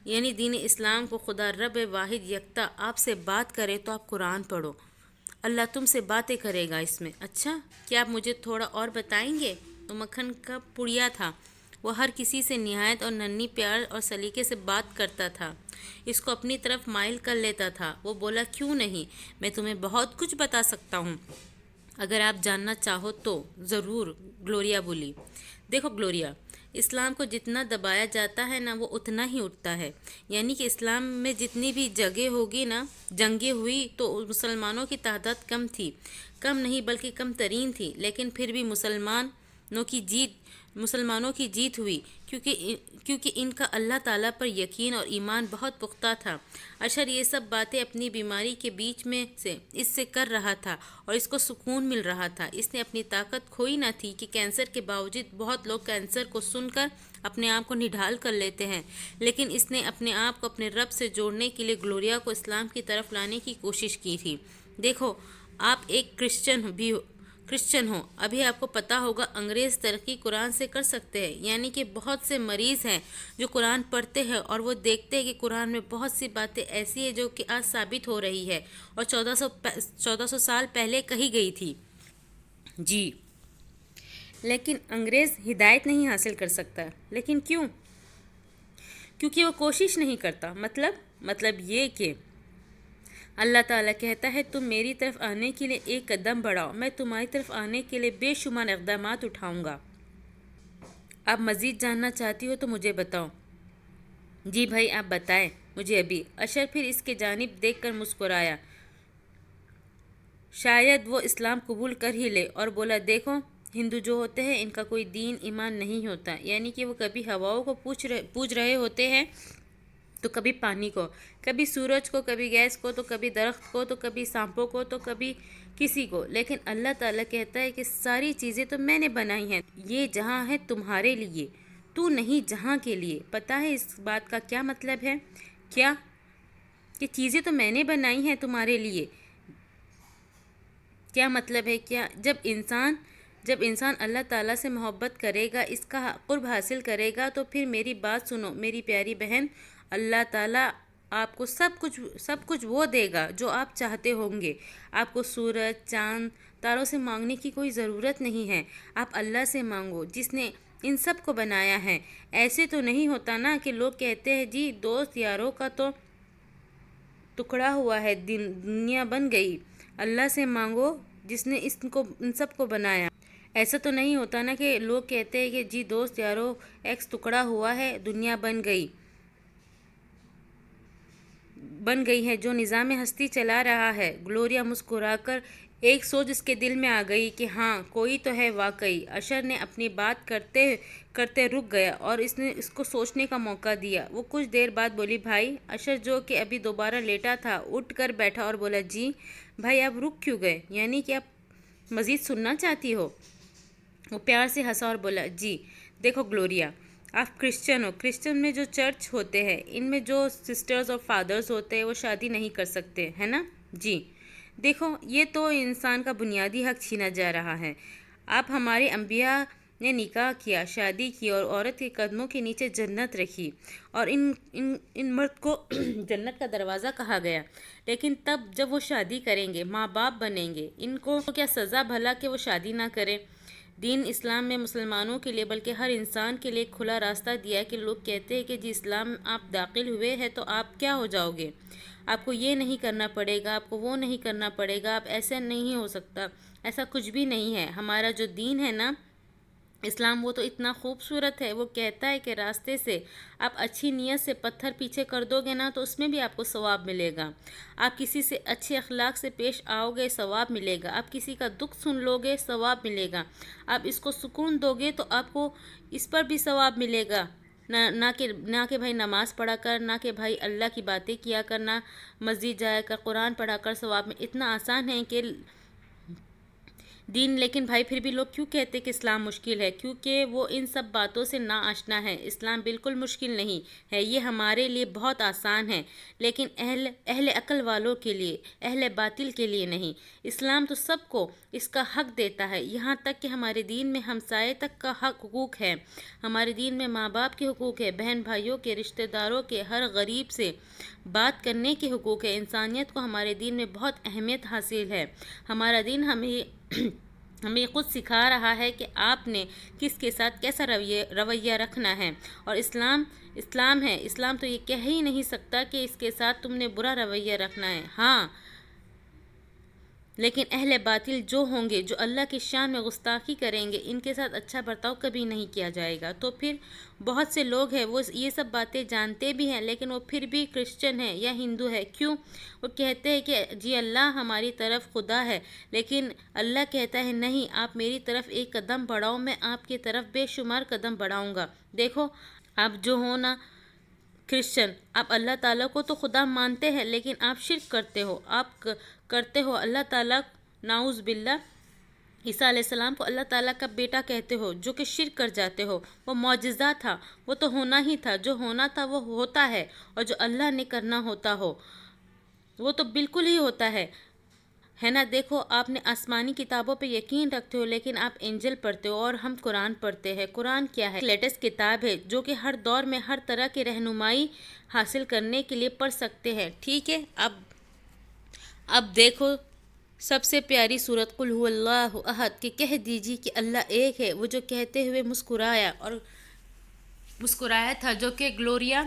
یعنی دین اسلام کو خدا رب واحد یکتا آپ سے بات کرے، تو آپ قرآن پڑھو، اللہ تم سے باتیں کرے گا اس میں۔ اچھا کیا آپ مجھے تھوڑا اور بتائیں گے؟ تو مکھن کا پڑیا تھا، وہ ہر کسی سے نہایت اور ننھی پیار اور سلیقے سے بات کرتا تھا، اس کو اپنی طرف مائل کر لیتا تھا۔ وہ بولا کیوں نہیں، میں تمہیں بہت کچھ بتا سکتا ہوں اگر آپ جاننا چاہو تو۔ ضرور، گلوریا بولی۔ دیکھو گلوریا، اسلام کو جتنا دبایا جاتا ہے نا وہ اتنا ہی اٹھتا ہے، یعنی کہ اسلام میں جتنی بھی جنگیں ہوئی تو مسلمانوں کی تعداد کم تھی، کم نہیں بلکہ کم ترین تھی، لیکن پھر بھی مسلمانوں کی جیت ہوئی، کیونکہ ان کا اللہ تعالیٰ پر یقین اور ایمان بہت پختہ تھا۔ اشر یہ سب باتیں اپنی بیماری کے بیچ میں سے اس سے کر رہا تھا اور اس کو سکون مل رہا تھا۔ اس نے اپنی طاقت کھوئی نہ تھی کہ کینسر کے باوجود بہت لوگ کینسر کو سن کر اپنے آپ کو نڈھال کر لیتے ہیں، لیکن اس نے اپنے آپ کو اپنے رب سے جوڑنے کے لیے گلوریا کو اسلام کی طرف لانے کی کوشش کی تھی۔ دیکھو آپ ایک کرسچن ہو، ابھی آپ کو پتا ہوگا انگریز ترقی قرآن سے کر سکتے ہیں، یعنی کہ بہت سے مریض ہیں جو قرآن پڑھتے ہیں اور وہ دیکھتے ہیں کہ قرآن میں بہت سی باتیں ایسی ہیں جو کہ آج ثابت ہو رہی ہے اور 1400 سال پہلے کہی گئی تھی۔ جی لیکن انگریز ہدایت نہیں حاصل کر سکتا، لیکن کیوں؟ کیونکہ وہ کوشش نہیں کرتا۔ مطلب یہ کہ اللہ تعالیٰ کہتا ہے تم میری طرف آنے کے لیے ایک قدم بڑھاؤ، میں تمہاری طرف آنے کے لیے بے شمار اقدامات اٹھاؤں گا۔ آپ مزید جاننا چاہتی ہو تو مجھے بتاؤ۔ جی بھائی آپ بتائیں مجھے ابھی۔ اشر پھر اس کے جانب دیکھ کر مسکرایا، شاید وہ اسلام قبول کر ہی لے، اور بولا دیکھو ہندو جو ہوتے ہیں ان کا کوئی دین ایمان نہیں ہوتا، یعنی کہ وہ کبھی ہواؤں کو پوج رہے ہوتے ہیں تو کبھی پانی کو، کبھی سورج کو، کبھی گیس کو، تو کبھی درخت کو، تو کبھی سانپوں کو، تو کبھی کسی کو، لیکن اللہ تعالیٰ کہتا ہے کہ ساری چیزیں تو میں نے بنائی ہیں، یہ جہاں ہے تمہارے لیے، تو نہیں جہاں کے لیے۔ پتہ ہے اس بات کا کیا مطلب ہے؟ کیا کہ چیزیں تو میں نے بنائی ہیں تمہارے لیے۔ کیا مطلب ہے؟ کیا جب انسان اللہ تعالیٰ سے محبت کرے گا، اس کا قرب حاصل کرے گا، تو پھر میری بات سنو میری پیاری بہن، اللہ تعالیٰ آپ کو سب کچھ وہ دے گا جو آپ چاہتے ہوں گے۔ آپ کو سورج، چاند، تاروں سے مانگنے کی کوئی ضرورت نہیں ہے، آپ اللہ سے مانگو جس نے ان سب کو بنایا ہے۔ ایسے تو نہیں ہوتا نا کہ لوگ کہتے ہیں جی دوست یاروں کا تو ٹکڑا ہوا ہے، دنیا بن گئی، اللہ سے مانگو جس نے ان سب کو بنایا۔ ایسا تو نہیں ہوتا نا کہ لوگ کہتے ہیں کہ جی دوست یارو ایکس ٹکڑا ہوا ہے، دنیا بن گئی ہے جو نظام ہستی چلا رہا ہے۔ گلوریا مسکرا کر ایک سوچ اس کے دل میں آ گئی کہ ہاں کوئی تو ہے واقعی۔ اشر نے اپنی بات کرتے رک گیا اور اس نے اس کو سوچنے کا موقع دیا۔ وہ کچھ دیر بعد بولی بھائی۔ اشر جو کہ ابھی دوبارہ لیٹا تھا اٹھ کر بیٹھا اور بولا جی بھائی آپ رک کیوں گئے، یعنی کہ آپ مزید سننا چاہتی ہو؟ وہ پیار سے ہنسا اور بولا جی دیکھو گلوریا، آپ کرسچن ہو، کرسچن میں جو چرچ ہوتے ہیں ان میں جو سسٹرز اور فادرز ہوتے ہیں وہ شادی نہیں کر سکتے، ہے نا؟ جی دیکھو یہ تو انسان کا بنیادی حق چھینا جا رہا ہے۔ آپ ہمارے انبیاء نے نکاح کیا، شادی کی اور عورت کے قدموں کے نیچے جنت رکھی، اور ان مرد کو جنت کا دروازہ کہا گیا، لیکن تب جب وہ شادی کریں گے، ماں باپ بنیں گے، ان کو کیا سزا بھلا کہ وہ شادی نہ کریں؟ دین اسلام میں مسلمانوں کے لیے بلکہ ہر انسان کے لیے کھلا راستہ دیا ہے کہ لوگ کہتے ہیں کہ جی اسلام آپ داخل ہوئے ہیں تو آپ کیا ہو جاؤ گے، آپ کو یہ نہیں کرنا پڑے گا، آپ کو وہ نہیں کرنا پڑے گا، آپ ایسے نہیں ہو سکتا، ایسا کچھ بھی نہیں ہے۔ ہمارا جو دین ہے نا اسلام، وہ تو اتنا خوبصورت ہے، وہ کہتا ہے کہ راستے سے آپ اچھی نیت سے پتھر پیچھے کر دو گے نا تو اس میں بھی آپ کو ثواب ملے گا، آپ کسی سے اچھے اخلاق سے پیش آؤ گے ثواب ملے گا، آپ کسی کا دکھ سن لو گے ثواب ملے گا، آپ اس کو سکون دو گے تو آپ کو اس پر بھی ثواب ملے گا نہ کہ بھائی نماز پڑھا کر، نہ کہ بھائی اللہ کی باتیں کیا کر، نہ مسجد جایا کر قرآن پڑھا کر ثواب میں اتنا آسان ہے کہ دین. لیکن بھائی پھر بھی لوگ کیوں کہتے کہ اسلام مشکل ہے؟ کیونکہ وہ ان سب باتوں سے نا آشنا ہے. اسلام بالکل مشکل نہیں ہے، یہ ہمارے لیے بہت آسان ہے، لیکن اہل عقل والوں کے لیے، اہل باطل کے لیے نہیں. اسلام تو سب کو اس کا حق دیتا ہے، یہاں تک کہ ہمارے دین میں ہمسائے تک کا حقوق ہے، ہمارے دین میں ماں باپ کے حقوق ہے، بہن بھائیوں کے، رشتہ داروں کے، ہر غریب سے بات کرنے کے حقوق ہے. انسانیت کو ہمارے دین میں بہت اہمیت حاصل ہے. ہمارا دین ہمیں خود سکھا رہا ہے کہ آپ نے کس کے ساتھ کیسا رویہ رکھنا ہے. اور اسلام ہے. اسلام تو یہ کہہ ہی نہیں سکتا کہ اس کے ساتھ تم نے برا رویہ رکھنا ہے. ہاں، لیکن اہل باطل جو ہوں گے، جو اللہ کی شان میں گستاخی کریں گے، ان کے ساتھ اچھا برتاؤ کبھی نہیں کیا جائے گا. تو پھر بہت سے لوگ ہیں وہ یہ سب باتیں جانتے بھی ہیں، لیکن وہ پھر بھی کرسچن ہیں یا ہندو ہے. کیوں؟ وہ کہتے ہیں کہ جی اللہ ہماری طرف خدا ہے، لیکن اللہ کہتا ہے نہیں، آپ میری طرف ایک قدم بڑھاؤ، میں آپ کی طرف بے شمار قدم بڑھاؤں گا. دیکھو آپ جو ہو نا کرسچن، آپ اللہ تعالیٰ کو تو خدا مانتے ہیں، لیکن آپ شرک کرتے ہو. آپ کرتے ہو اللہ تعالیٰ، نعوذ باللہ، عیسیٰ علیہ السلام کو اللہ تعالیٰ کا بیٹا کہتے ہو، جو کہ شرک کر جاتے ہو. وہ معجزہ تھا، وہ تو ہونا ہی تھا، جو ہونا تھا وہ ہوتا ہے، اور جو اللہ نے کرنا ہوتا ہو وہ تو بالکل ہی ہوتا ہے نا. دیکھو آپ نے آسمانی کتابوں پہ یقین رکھتے ہو، لیکن آپ انجیل پڑھتے ہو اور ہم قرآن پڑھتے ہیں. قرآن کیا ہے؟ لیٹسٹ کتاب ہے جو کہ ہر دور میں ہر طرح کی رہنمائی حاصل کرنے کے لیے پڑھ سکتے ہیں. ٹھیک ہے، اب دیکھو سب سے پیاری سورت قل هو اللہ احد کہ کہہ دیجیے کہ اللہ ایک ہے. وہ جو کہتے ہوئے مسکرایا تھا، جو کہ گلوریا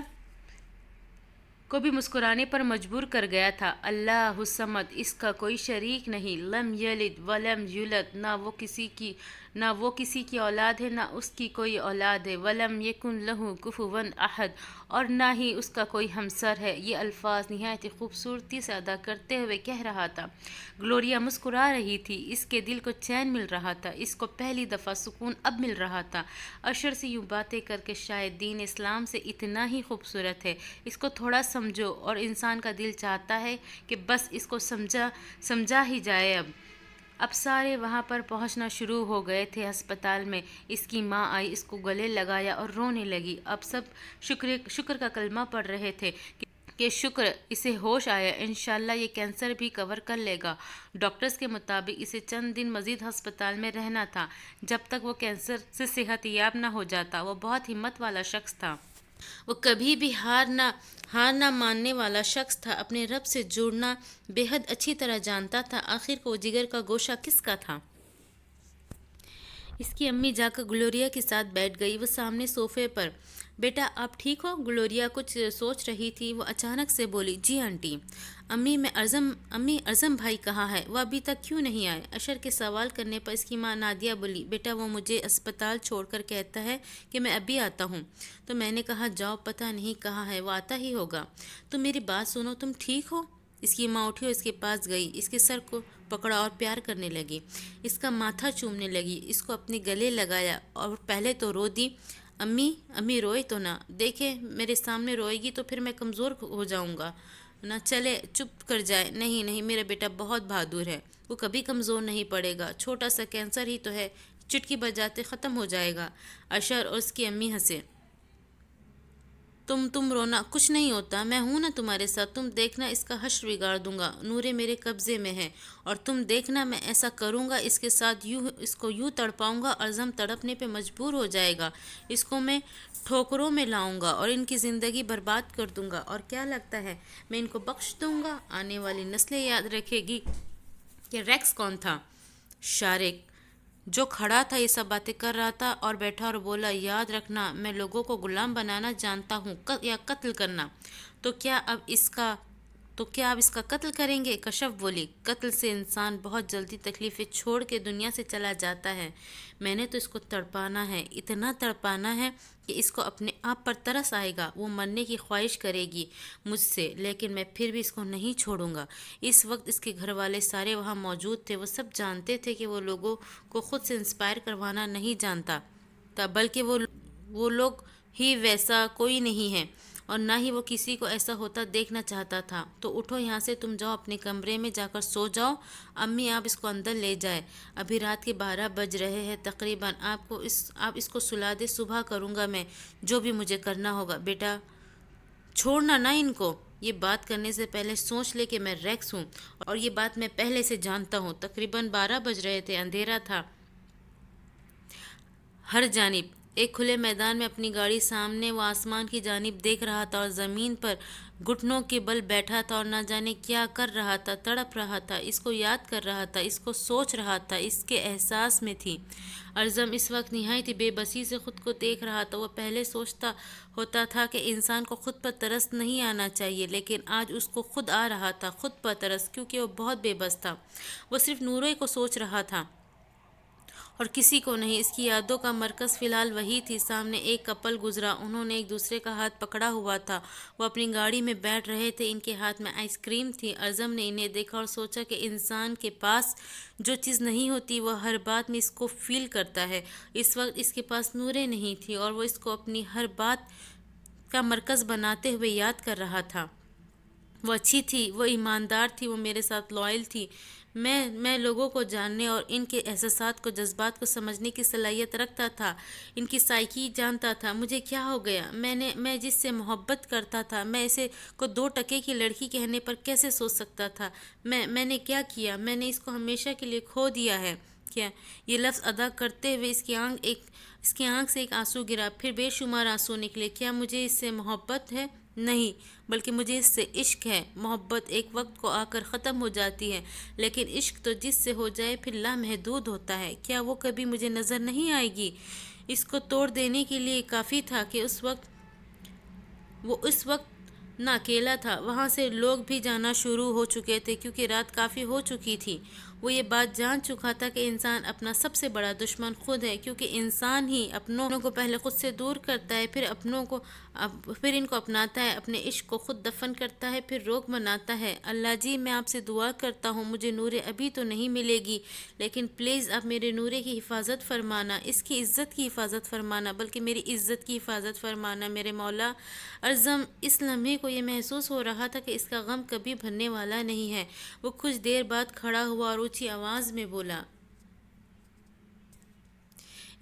کو بھی مسکرانے پر مجبور کر گیا تھا. اللہ الصمد، اس کا کوئی شریک نہیں، لم یلد ولم یولد، نہ وہ کسی کی اولاد ہے، نہ اس کی کوئی اولاد ہے. ولم یکن لہ کفوا احد، اور نہ ہی اس کا کوئی ہمسر ہے. یہ الفاظ نہایت خوبصورتی سے ادا کرتے ہوئے کہہ رہا تھا. گلوریا مسکرا رہی تھی، اس کے دل کو چین مل رہا تھا، اس کو پہلی دفعہ سکون اب مل رہا تھا. اشر سے یوں باتیں کر کے شاید دین اسلام سے اتنا ہی خوبصورت ہے. اس کو تھوڑا سمجھو، اور انسان کا دل چاہتا ہے کہ بس اس کو سمجھا ہی جائے. اب سارے وہاں پر پہنچنا شروع ہو گئے تھے ہسپتال میں. اس کی ماں آئی، اس کو گلے لگایا اور رونے لگی. اب سب شکر کا کلمہ پڑھ رہے تھے کہ شکر اسے ہوش آیا، انشاءاللہ یہ کینسر بھی کور کر لے گا. ڈاکٹرز کے مطابق اسے چند دن مزید ہسپتال میں رہنا تھا جب تک وہ کینسر سے صحت یاب نہ ہو جاتا. وہ بہت ہمت والا شخص تھا، وہ کبھی بھی ہار نہ ماننے والا شخص تھا. اپنے رب سے جڑنا بے حد اچھی طرح جانتا تھا. آخر کو جگر کا گوشہ کس کا تھا؟ اس کی امی جا کر گلوریا کے ساتھ بیٹھ گئی، وہ سامنے صوفے پر. بیٹا آپ ٹھیک ہو؟ گلوریا کچھ سوچ رہی تھی. وہ اچانک سے بولی، جی آنٹی. امی ارزم بھائی کہاں ہے؟ وہ ابھی تک کیوں نہیں آئے؟ اشر کے سوال کرنے پر اس کی ماں نادیہ بولی، بیٹا وہ مجھے اسپتال چھوڑ کر کہتا ہے کہ میں ابھی آتا ہوں، تو میں نے کہا جاؤ، پتہ نہیں کہاں ہے، وہ آتا ہی ہوگا. تم میری بات سنو، تم ٹھیک ہو؟ اس کی ماں اٹھی اور اس کے پاس گئی، اس کے سر کو پکڑا اور پیار کرنے لگی، اس کا ماتھا چومنے لگی، اس کو اپنے گلے لگایا اور پہلے تو رو دی. امی روئے تو نہ دیکھے، میرے سامنے روئے گی تو پھر میں کمزور ہو جاؤں گا نہ، چلے چپ کر جائے. نہیں، میرا بیٹا بہت بہادر ہے، وہ کبھی کمزور نہیں پڑے گا، چھوٹا سا کینسر ہی تو ہے، چٹکی بجاتے ختم ہو جائے گا. اشر اور اس کی امی ہنسے. تم رونا، کچھ نہیں ہوتا، میں ہوں نا تمہارے ساتھ. تم دیکھنا اس کا حشر بگاڑ دوں گا. نورے میرے قبضے میں ہے، اور تم دیکھنا میں ایسا کروں گا، اس کے ساتھ اس کو یوں تڑپاؤں گا، ارزم تڑپنے پہ مجبور ہو جائے گا. اس کو میں ٹھوکروں میں لاؤں گا اور ان کی زندگی برباد کر دوں گا. اور کیا لگتا ہے میں ان کو بخش دوں گا؟ آنے والی نسلیں یاد رکھے گی کہ ریکس کون تھا. شارق جو کھڑا تھا یہ سب باتیں کر رہا تھا اور بیٹھا اور بولا، یاد رکھنا میں لوگوں کو غلام بنانا جانتا ہوں یا قتل کرنا. تو کیا اب اس کا قتل کریں گے؟ کشف بولی، قتل سے انسان بہت جلدی تکلیفیں چھوڑ کے دنیا سے چلا جاتا ہے. میں نے تو اس کو تڑپانا ہے، اتنا تڑپانا ہے کہ اس کو اپنے آپ پر ترس آئے گا، وہ مرنے کی خواہش کرے گی مجھ سے، لیکن میں پھر بھی اس کو نہیں چھوڑوں گا. اس وقت اس کے گھر والے سارے وہاں موجود تھے. وہ سب جانتے تھے کہ وہ لوگوں کو خود سے انسپائر کروانا نہیں جانتا تھا، بلکہ وہ لوگ ہی ویسا کوئی نہیں ہے، اور نہ ہی وہ کسی کو ایسا ہوتا دیکھنا چاہتا تھا۔ تو اٹھو یہاں سے، تم جاؤ اپنے کمرے میں جا کر سو جاؤ۔ امی آپ اس کو اندر لے جائے، ابھی رات کے 12 بج رہے ہیں تقریباً۔ آپ اس کو سلا دے، صبح کروں گا میں جو بھی مجھے کرنا ہوگا۔ بیٹا چھوڑنا نہ ان کو۔ یہ بات کرنے سے پہلے سوچ لے کہ میں ریکس ہوں، اور یہ بات میں پہلے سے جانتا ہوں۔ تقریباً 12 بج رہے تھے، اندھیرا تھا ہر جانب۔ ایک کھلے میدان میں اپنی گاڑی سامنے وہ آسمان کی جانب دیکھ رہا تھا، اور زمین پر گھٹنوں کے بل بیٹھا تھا اور نہ جانے کیا کر رہا تھا، تڑپ رہا تھا، اس کو یاد کر رہا تھا، اس کو سوچ رہا تھا، اس کے احساس میں تھی۔ ارزم اس وقت نہایت بے بسی سے خود کو دیکھ رہا تھا۔ وہ پہلے سوچتا ہوتا تھا کہ انسان کو خود پر ترس نہیں آنا چاہیے، لیکن آج اس کو خود آ رہا تھا، خود پر ترس، کیونکہ وہ بہت بے بس تھا۔ وہ صرف نورے کو سوچ رہا تھا اور کسی کو نہیں۔ اس کی یادوں کا مرکز فی الحال وہی تھی۔ سامنے ایک کپل گزرا، انہوں نے ایک دوسرے کا ہاتھ پکڑا ہوا تھا، وہ اپنی گاڑی میں بیٹھ رہے تھے، ان کے ہاتھ میں آئس کریم تھی۔ ارزم نے انہیں دیکھا اور سوچا کہ انسان کے پاس جو چیز نہیں ہوتی وہ ہر بات میں اس کو فیل کرتا ہے۔ اس وقت اس کے پاس نوریں نہیں تھی، اور وہ اس کو اپنی ہر بات کا مرکز بناتے ہوئے یاد کر رہا تھا۔ وہ اچھی تھی، وہ ایماندار تھی، وہ میرے ساتھ لائل تھی۔ میں لوگوں کو جاننے اور ان کے احساسات کو، جذبات کو سمجھنے کی صلاحیت رکھتا تھا، ان کی سائیکی جانتا تھا۔ مجھے کیا ہو گیا؟ میں جس سے محبت کرتا تھا، میں اسے کو 2 ٹکے کی لڑکی کہنے پر کیسے سوچ سکتا تھا؟ میں نے کیا کیا؟ میں نے اس کو ہمیشہ کے لیے کھو دیا ہے کیا؟ یہ لفظ ادا کرتے ہوئے اس کی آنکھ سے ایک آنسو گرا، پھر بے شمار آنسو نکلے۔ کیا مجھے اس سے محبت ہے؟ نہیں، بلکہ مجھے اس سے عشق ہے۔ محبت ایک وقت کو آ کر ختم ہو جاتی ہے، لیکن عشق تو جس سے ہو جائے پھر لامحدود ہوتا ہے۔ کیا وہ کبھی مجھے نظر نہیں آئے گی؟ اس کو توڑ دینے کے لیے کافی تھا کہ وہ اس وقت نہ اکیلا تھا، وہاں سے لوگ بھی جانا شروع ہو چکے تھے، کیونکہ رات کافی ہو چکی تھی۔ وہ یہ بات جان چکا تھا کہ انسان اپنا سب سے بڑا دشمن خود ہے، کیونکہ انسان ہی اپنوں کو پہلے خود سے دور کرتا ہے، پھر ان کو اپناتا ہے، اپنے عشق کو خود دفن کرتا ہے، پھر روگ مناتا ہے۔ اللہ جی، میں آپ سے دعا کرتا ہوں، مجھے نورے ابھی تو نہیں ملے گی، لیکن پلیز آپ میرے نورے کی حفاظت فرمانا، اس کی عزت کی حفاظت فرمانا، بلکہ میری عزت کی حفاظت فرمانا میرے مولا۔ ارزم اس لمحے کو یہ محسوس ہو رہا تھا کہ اس کا غم کبھی بھرنے والا نہیں ہے۔ وہ کچھ دیر بعد کھڑا ہوا اور اونچی آواز میں بولا،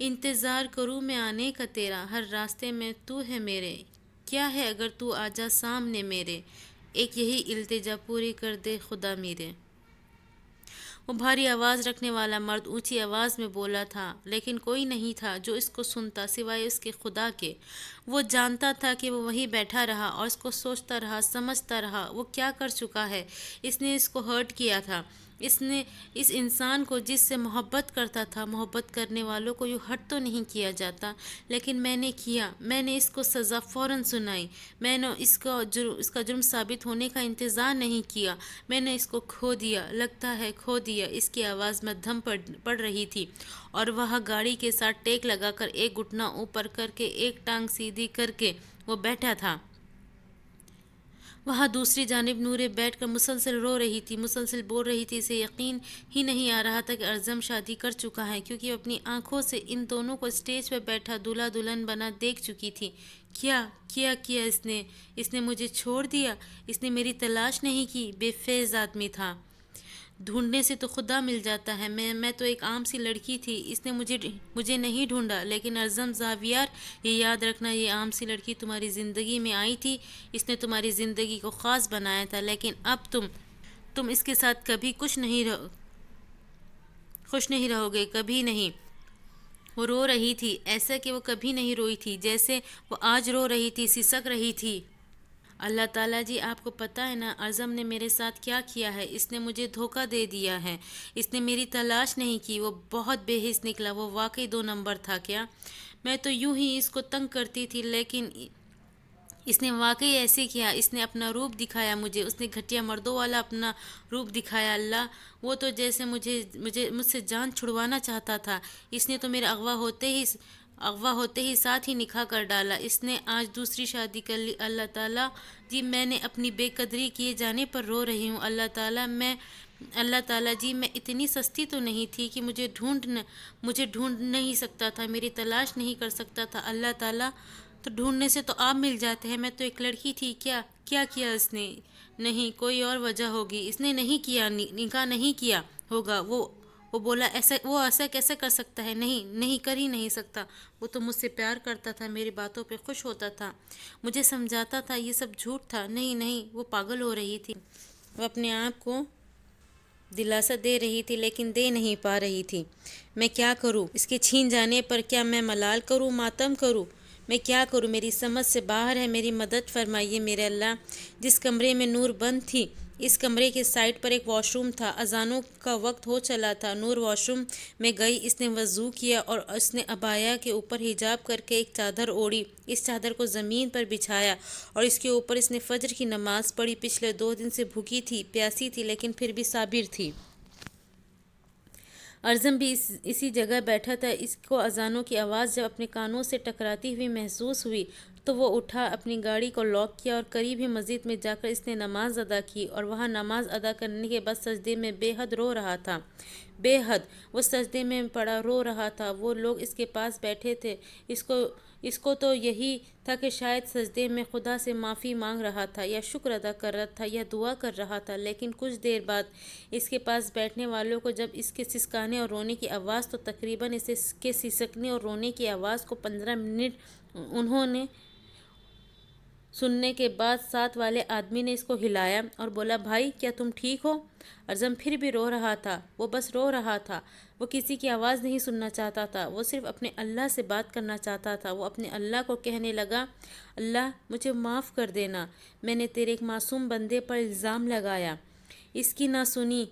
انتظار کروں میں آنے کا تیرا، ہر راستے میں تو ہے میرے، کیا ہے اگر تو آ جا سامنے میرے، ایک یہی التجا پوری کر دے خدا میرے۔ وہ بھاری آواز رکھنے والا مرد اونچی آواز میں بولا تھا، لیکن کوئی نہیں تھا جو اس کو سنتا سوائے اس کے خدا کے۔ وہ جانتا تھا کہ وہ وہیں بیٹھا رہا اور اس کو سوچتا رہا، سمجھتا رہا۔ وہ کیا کر چکا ہے؟ اس نے اس کو ہرٹ کیا تھا، اس انسان کو جس سے محبت کرتا تھا۔ محبت کرنے والوں کو یوں ہرٹ تو نہیں کیا جاتا، لیکن میں نے کیا۔ میں نے اس کو سزا فوراً سنائی، میں نے اس کا جرم ثابت ہونے کا انتظار نہیں کیا، میں نے اس کو کھو دیا، لگتا ہے کھو دیا۔ اس کی آواز میں دھم پڑ رہی تھی، اور وہ گاڑی کے ساتھ ٹیک لگا کر، ایک گھٹنا اوپر کر کے، ایک ٹانگ سیدھی کر کے وہ بیٹھا تھا۔ وہاں دوسری جانب نورے بیٹھ کر مسلسل رو رہی تھی، مسلسل بول رہی تھی۔ اسے یقین ہی نہیں آ رہا تھا کہ ارزم شادی کر چکا ہے، کیونکہ وہ اپنی آنکھوں سے ان دونوں کو اسٹیج پہ بیٹھا دولہا دلہن بنا دیکھ چکی تھی۔ کیا اس نے مجھے چھوڑ دیا، اس نے میری تلاش نہیں کی۔ بے فیض آدمی تھا، ڈھونڈنے سے تو خدا مل جاتا ہے۔ میں تو ایک عام سی لڑکی تھی، اس نے مجھے نہیں ڈھونڈا۔ لیکن ارزم زاویار، یہ یاد رکھنا، یہ عام سی لڑکی تمہاری زندگی میں آئی تھی، اس نے تمہاری زندگی کو خاص بنایا تھا، لیکن اب تم اس کے ساتھ کبھی خوش نہیں رہو گے، کبھی نہیں۔ وہ رو رہی تھی، ایسا کہ وہ کبھی نہیں روئی تھی، جیسے وہ آج رو رہی تھی، سسک رہی تھی۔ اللہ تعالیٰ جی، آپ کو پتہ ہے نا ارزم نے میرے ساتھ کیا کیا ہے؟ اس نے مجھے دھوکہ دے دیا ہے، اس نے میری تلاش نہیں کی۔ وہ بہت بے حس نکلا، وہ واقعی 2 نمبر تھا کیا؟ میں تو یوں ہی اس کو تنگ کرتی تھی، لیکن اس نے واقعی ایسے کیا۔ اس نے اپنا روپ دکھایا مجھے، اس نے گھٹیا مردوں والا اپنا روپ دکھایا۔ اللہ، وہ تو جیسے مجھ سے جان چھڑوانا چاہتا تھا۔ اس نے تو میرے اغوا ہوتے ہی ساتھ ہی نکاح کر ڈالا۔ اس نے آج دوسری شادی کر لی۔ اللہ تعالیٰ جی، میں نے اپنی بے قدری کیے جانے پر رو رہی ہوں۔ اللہ تعالیٰ جی، میں اتنی سستی تو نہیں تھی کہ مجھے ڈھونڈ نہیں سکتا تھا، میری تلاش نہیں کر سکتا تھا۔ اللہ تعالیٰ تو ڈھونڈنے سے تو آپ مل جاتے ہیں، میں تو ایک لڑکی تھی، کیا کیا کیا اس نے؟ نہیں، کوئی اور وجہ ہوگی، اس نے نہیں کیا، نکاح نہیں کیا ہوگا۔ وہ بولا ایسا، وہ ایسا کیسے کر سکتا ہے؟ نہیں نہیں، کر ہی نہیں سکتا، وہ تو مجھ سے پیار کرتا تھا، میری باتوں پہ خوش ہوتا تھا، مجھے سمجھاتا تھا، یہ سب جھوٹ تھا۔ نہیں نہیں، وہ پاگل ہو رہی تھی، وہ اپنے آپ کو دلاسا دے رہی تھی لیکن دے نہیں پا رہی تھی۔ میں کیا کروں؟ اس کے چھین جانے پر کیا میں ملال کروں، ماتم کروں؟ میں کیا کروں؟ میری سمجھ سے باہر ہے، میری مدد فرمائیے میرے اللہ۔ جس کمرے میں نور بند تھی، اس کمرے کے سائڈ پر ایک واش روم تھا، اذانوں کا وقت ہو چلا تھا۔ نور واش روم میں گئی، اس نے وضو کیا اور اس نے عبایا کے اوپر حجاب کر کے ایک چادر اوڑھی، اس چادر کو زمین پر بچھایا اور اس کے اوپر اس نے فجر کی نماز پڑھی۔ پچھلے 2 دن سے بھوکی تھی، پیاسی تھی، لیکن پھر بھی صابر تھی۔ ارزم بھی اسی جگہ بیٹھا تھا۔ اس کو اذانوں کی آواز جب اپنے کانوں سے ٹکراتی ہوئی محسوس ہوئی تو وہ اٹھا، اپنی گاڑی کو لاک کیا اور قریب ہی مسجد میں جا کر اس نے نماز ادا کی، اور وہاں نماز ادا کرنے کے بعد سجدے میں بے حد رو رہا تھا، بے حد۔ وہ سجدے میں پڑا رو رہا تھا۔ وہ لوگ اس کے پاس بیٹھے تھے، اس کو تو یہی تھا کہ شاید سجدے میں خدا سے معافی مانگ رہا تھا، یا شکر ادا کر رہا تھا، یا دعا کر رہا تھا۔ لیکن کچھ دیر بعد اس کے پاس بیٹھنے والوں کو جب اس کے سسکانے اور رونے کی آواز، تو تقریباً اس کے سسکنے اور رونے کی آواز کو 15 منٹ انہوں نے سننے کے بعد ساتھ والے آدمی نے اس کو ہلایا اور بولا، بھائی کیا تم ٹھیک ہو؟ ارزم پھر بھی رو رہا تھا، وہ بس رو رہا تھا، وہ کسی کی آواز نہیں سننا چاہتا تھا، وہ صرف اپنے اللہ سے بات کرنا چاہتا تھا۔ وہ اپنے اللہ کو کہنے لگا، اللہ مجھے معاف کر دینا، میں نے تیرے ایک معصوم بندے پر الزام لگایا، اس کی نہ سنی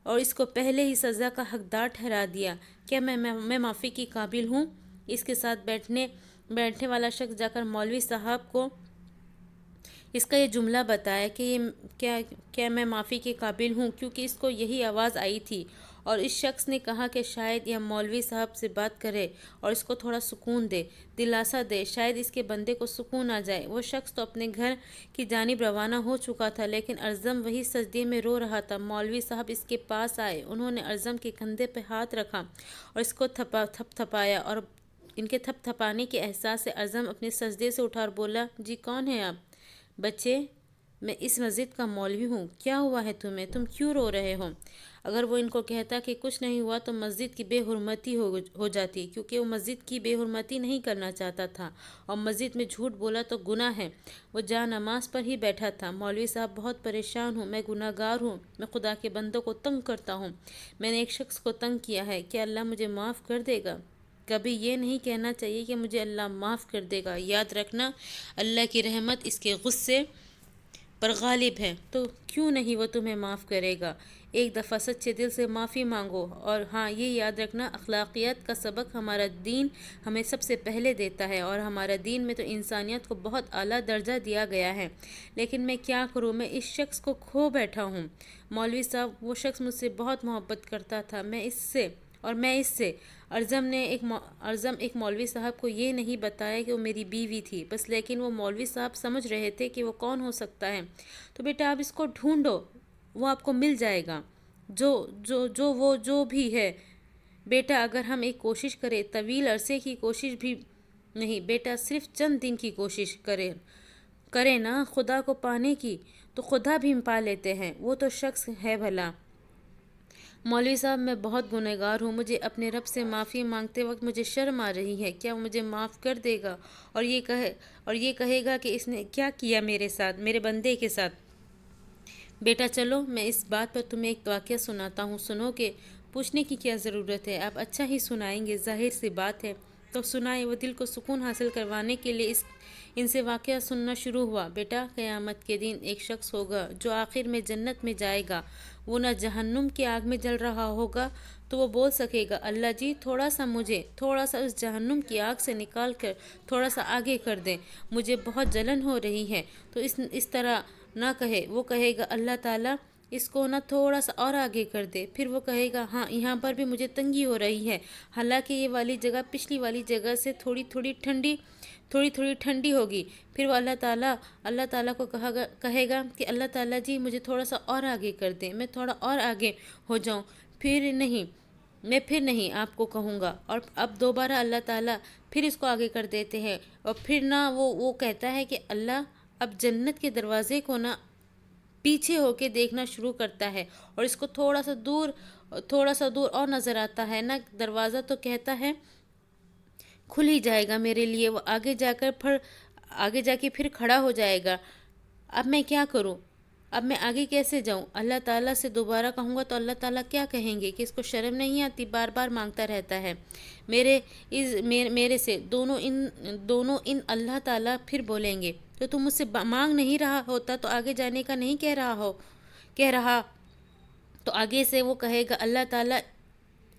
اور اس کو پہلے ہی سزا کا حقدار ٹھہرا دیا، کیا میں معافی کی قابل ہوں؟ اس کے ساتھ بیٹھنے والا شخص جا کر مولوی صاحب کو اس کا یہ جملہ بتایا کہ کیا میں معافی کے قابل ہوں، کیونکہ اس کو یہی آواز آئی تھی، اور اس شخص نے کہا کہ شاید یہ مولوی صاحب سے بات کرے اور اس کو تھوڑا سکون دے، دلاسا دے، شاید اس کے بندے کو سکون آ جائے۔ وہ شخص تو اپنے گھر کی جانب روانہ ہو چکا تھا، لیکن ارزم وہی سجدے میں رو رہا تھا۔ مولوی صاحب اس کے پاس آئے، انہوں نے ارزم کے کندھے پہ ہاتھ رکھا اور اس کو تھپ تھپایا، اور ان کے تھپ تھپانے کے احساس سے ارزم اپنے سجدے سے اٹھا اور بولا، جی کون ہیں آپ؟ بچے، میں اس مسجد کا مولوی ہوں، کیا ہوا ہے تمہیں؟ تم کیوں رو رہے ہو؟ اگر وہ ان کو کہتا کہ کچھ نہیں ہوا تو مسجد کی بے حرمتی ہو جاتی، کیونکہ وہ مسجد کی بے حرمتی نہیں کرنا چاہتا تھا، اور مسجد میں جھوٹ بولا تو گناہ ہے۔ وہ جا نماز پر ہی بیٹھا تھا۔ مولوی صاحب بہت پریشان ہوں، میں گناہ گار ہوں، میں خدا کے بندوں کو تنگ کرتا ہوں، میں نے ایک شخص کو تنگ کیا ہے، کیا اللہ مجھے معاف کر دے گا؟ کبھی یہ نہیں کہنا چاہیے کہ مجھے اللہ معاف کر دے گا۔ یاد رکھنا، اللہ کی رحمت اس کے غصے پر غالب ہے، تو کیوں نہیں وہ تمہیں معاف کرے گا؟ ایک دفعہ سچے دل سے معافی مانگو، اور ہاں یہ یاد رکھنا، اخلاقیات کا سبق ہمارا دین ہمیں سب سے پہلے دیتا ہے، اور ہمارا دین میں تو انسانیت کو بہت اعلیٰ درجہ دیا گیا ہے، لیکن میں کیا کروں، میں اس شخص کو کھو بیٹھا ہوں۔ مولوی صاحب، وہ شخص مجھ سے بہت محبت کرتا تھا، میں اس سے ارزم ایک مولوی صاحب کو یہ نہیں بتایا کہ وہ میری بیوی تھی بس، لیکن وہ مولوی صاحب سمجھ رہے تھے کہ وہ کون ہو سکتا ہے۔ تو بیٹا آپ اس کو ڈھونڈو، وہ آپ کو مل جائے گا، جو بھی ہے۔ بیٹا اگر ہم ایک کوشش کریں، طویل عرصے کی کوشش بھی نہیں بیٹا، صرف چند دن کی کوشش کریں نا خدا کو پانے کی، تو خدا بھی پا لیتے ہیں، وہ تو شخص ہے بھلا۔ مولوی صاحب، میں بہت گنہگار ہوں، مجھے اپنے رب سے معافی مانگتے وقت مجھے شرم آ رہی ہے، کیا وہ مجھے معاف کر دے گا اور یہ کہے گا کہ اس نے کیا کیا میرے ساتھ، میرے بندے کے ساتھ؟ بیٹا چلو، میں اس بات پر تمہیں ایک واقعہ سناتا ہوں، سنو گے؟ پوچھنے کی کیا ضرورت ہے، آپ اچھا ہی سنائیں گے، ظاہر سی بات ہے۔ تو سنائے۔ وہ دل کو سکون حاصل کروانے کے لیے ان سے واقعہ سننا شروع ہوا۔ بیٹا، قیامت کے دن ایک شخص ہوگا جو آخر میں جنت میں جائے گا، وہ نہ جہنم کی آگ میں جل رہا ہوگا تو وہ بول سکے گا، اللہ جی تھوڑا سا اس جہنم کی آگ سے نکال کر تھوڑا سا آگے کر دیں، مجھے بہت جلن ہو رہی ہے۔ تو اس طرح نہ کہے، وہ کہے گا، اللہ تعالیٰ اس کو نہ تھوڑا سا اور آگے کر دے۔ پھر وہ کہے گا، ہاں یہاں پر بھی مجھے تنگی ہو رہی ہے، حالانکہ یہ والی جگہ پچھلی والی جگہ سے تھوڑی تھوڑی ٹھنڈی ہوگی۔ پھر وہ اللہ تعالیٰ کو کہے گا کہ اللہ تعالیٰ جی مجھے تھوڑا سا اور آگے کر دیں، میں تھوڑا اور آگے ہو جاؤں۔ پھر نہیں، میں پھر نہیں آپ کو کہوں گا۔ اور اب دوبارہ اللہ تعالیٰ پھر اس کو آگے کر دیتے ہیں، اور پھر نہ وہ کہتا ہے کہ اللہ اب جنت کے دروازے کو نہ پیچھے ہو کے دیکھنا شروع کرتا ہے، اور اس کو تھوڑا سا دور اور نظر آتا ہے نا دروازہ، تو کہتا ہے کھل ہی جائے گا میرے لیے۔ وہ آگے جا کے پھر کھڑا ہو جائے گا۔ اب میں کیا کروں؟ اب میں آگے کیسے جاؤں؟ اللہ تعالیٰ سے دوبارہ کہوں گا تو اللہ تعالیٰ کیا کہیں گے کہ اس کو شرم نہیں آتی، بار بار مانگتا رہتا ہے میرے سے۔ دونوں ان اللہ تعالیٰ پھر بولیں گے تو تم مجھ سے مانگ نہیں رہا ہوتا تو آگے جانے کا نہیں کہہ رہا تو آگے سے وہ کہے گا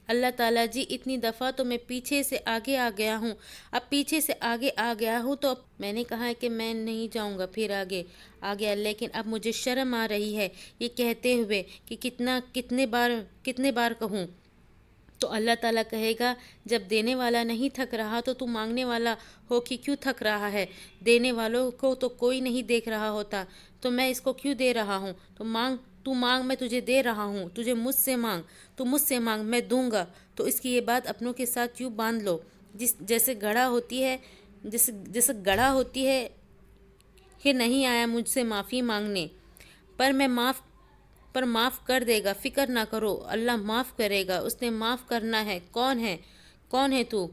اللہ تعالیٰ جی اتنی دفعہ تو میں پیچھے سے آگے آ گیا ہوں، اب پیچھے سے آگے آ گیا ہوں تو اب میں نے کہا ہے کہ میں نہیں جاؤں گا پھر آگے آ گیا، لیکن اب مجھے شرم آ رہی ہے یہ کہتے ہوئے کہ کتنے بار کہوں۔ تو اللہ تعالیٰ کہے گا جب دینے والا نہیں تھک رہا تو تم مانگنے والا ہو کہ کیوں تھک رہا ہے؟ دینے والوں کو تو کوئی نہیں دیکھ رہا ہوتا، تو میں اس کو کیوں دے رہا ہوں؟ تو مانگ میں تجھے دے رہا ہوں، تجھے مجھ سے مانگ، تو مجھ سے مانگ میں دوں گا۔ تو اس کی یہ بات اپنوں کے ساتھ یوں باندھ لو جیسے گڑھا ہوتی ہے کہ نہیں آیا مجھ سے معافی مانگنے، پر معاف کر دے گا، فکر نہ کرو اللہ معاف کرے گا، اس نے معاف کرنا ہے۔ کون ہے تو؟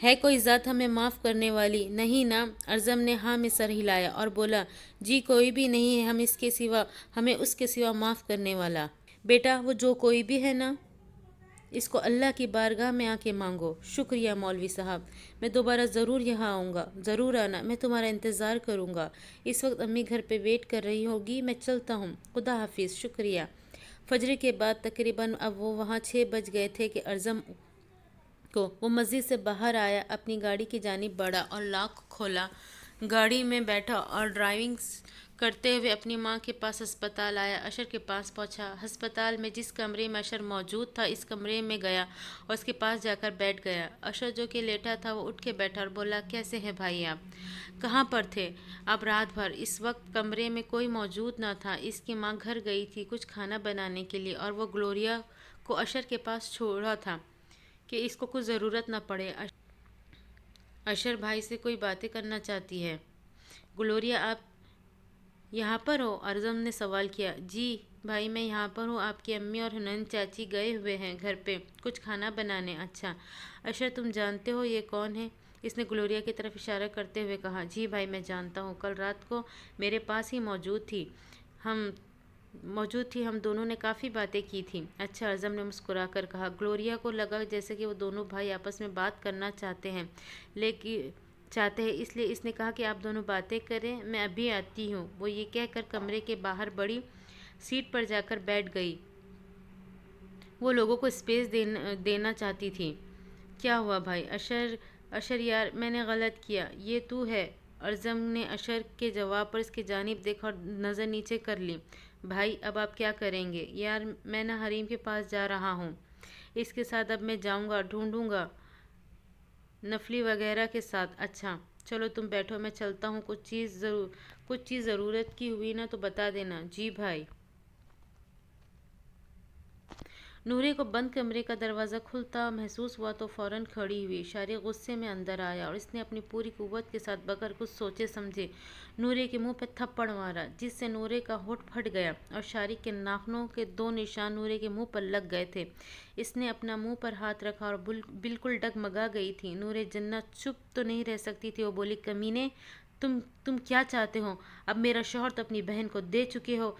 ہے کوئی ذات ہمیں معاف کرنے والی؟ نہیں نا؟ ارزم نے ہاں میں سر ہلایا اور بولا جی کوئی بھی نہیں ہے ہمیں اس کے سوا معاف کرنے والا۔ بیٹا وہ جو کوئی بھی ہے نا، اس کو اللہ کی بارگاہ میں آ کے مانگو۔ شکریہ مولوی صاحب، میں دوبارہ ضرور یہاں آؤں گا، ضرور آنا، میں تمہارا انتظار کروں گا۔ اس وقت امی گھر پہ ویٹ کر رہی ہوگی، میں چلتا ہوں، خدا حافظ۔ شکریہ۔ فجر کے بعد تقریباً اب وہ وہاں 6 بج گئے تھے کہ ارزم کو وہ مسجد سے باہر آیا، اپنی گاڑی کی جانب بڑھا اور لاک کھولا، گاڑی میں بیٹھا اور ڈرائیونگ کرتے ہوئے اپنی ماں کے پاس ہسپتال آیا۔ اشر کے پاس پہنچا، ہسپتال میں جس کمرے میں اشر موجود تھا اس کمرے میں گیا اور اس کے پاس جا کر بیٹھ گیا۔ اشر جو کہ لیٹا تھا وہ اٹھ کے بیٹھا اور بولا کیسے ہیں بھائی آپ؟ کہاں پر تھے اب رات بھر؟ اس وقت کمرے میں کوئی موجود نہ تھا، اس کی ماں گھر گئی تھی کچھ کھانا بنانے کے لیے اور وہ گلوریا کو اشر کے پاس چھوڑا تھا کہ اس کو کچھ ضرورت نہ پڑے۔ اشر بھائی سے کوئی باتیں کرنا چاہتی ہے۔ گلوریا آپ یہاں پر ہو؟ ارزم نے سوال کیا۔ جی بھائی میں یہاں پر ہوں، آپ کی امی اور حنین چاچی گئے ہوئے ہیں گھر پہ کچھ کھانا بنانے۔ اچھا اشر تم جانتے ہو یہ کون ہے؟ اس نے گلوریا کی طرف اشارہ کرتے ہوئے کہا۔ جی بھائی میں جانتا ہوں، کل رات کو میرے پاس ہی موجود تھی، ہم دونوں نے کافی باتیں کی تھیں۔ اچھا ارزم نے مسکرا کر کہا۔ گلوریا کو لگا جیسے کہ وہ دونوں بھائی آپس میں بات کرنا چاہتے ہیں اس لیے اس نے کہا کہ آپ دونوں باتیں کریں، میں ابھی آتی ہوں۔ وہ یہ کہہ کر کمرے کے باہر بڑی سیٹ پر جا کر بیٹھ گئی، وہ لوگوں کو اسپیس دینا چاہتی تھی۔ کیا ہوا بھائی؟ اشر یار میں نے غلط کیا، یہ تو ہے۔ ارزم نے اشر کے جواب پر اس کی جانب دیکھا اور نظر نیچے کر لی۔ بھائی اب آپ کیا کریں گے؟ یار میں نہ حریم کے پاس جا رہا ہوں، اس کے ساتھ اب میں جاؤں گا، ڈھونڈوں گا نفلی وغیرہ کے ساتھ۔ اچھا چلو تم بیٹھو میں چلتا ہوں، کچھ چیز ضرورت کی ہوئی نا تو بتا دینا۔ جی بھائی۔ نورے کو بند کمرے کا دروازہ کھلتا محسوس ہوا تو فوراً کھڑی ہوئی۔ شارق غصے میں اندر آیا اور اس نے اپنی پوری قوت کے ساتھ بغیر کچھ سوچے سمجھے نورے کے منہ پہ تھپڑ مارا، جس سے نورے کا ہونٹ پھٹ گیا اور شارق کے ناخنوں کے 2 نشان نورے کے منہ پر لگ گئے تھے۔ اس نے اپنا منہ پر ہاتھ رکھا اور بالکل ڈگمگا گئی تھی۔ نورے جنت چپ تو نہیں رہ سکتی تھی، وہ بولی کمینے تم کیا چاہتے ہو؟ اب میرا شوہر تو اپنی بہن کو دے چکے ہو،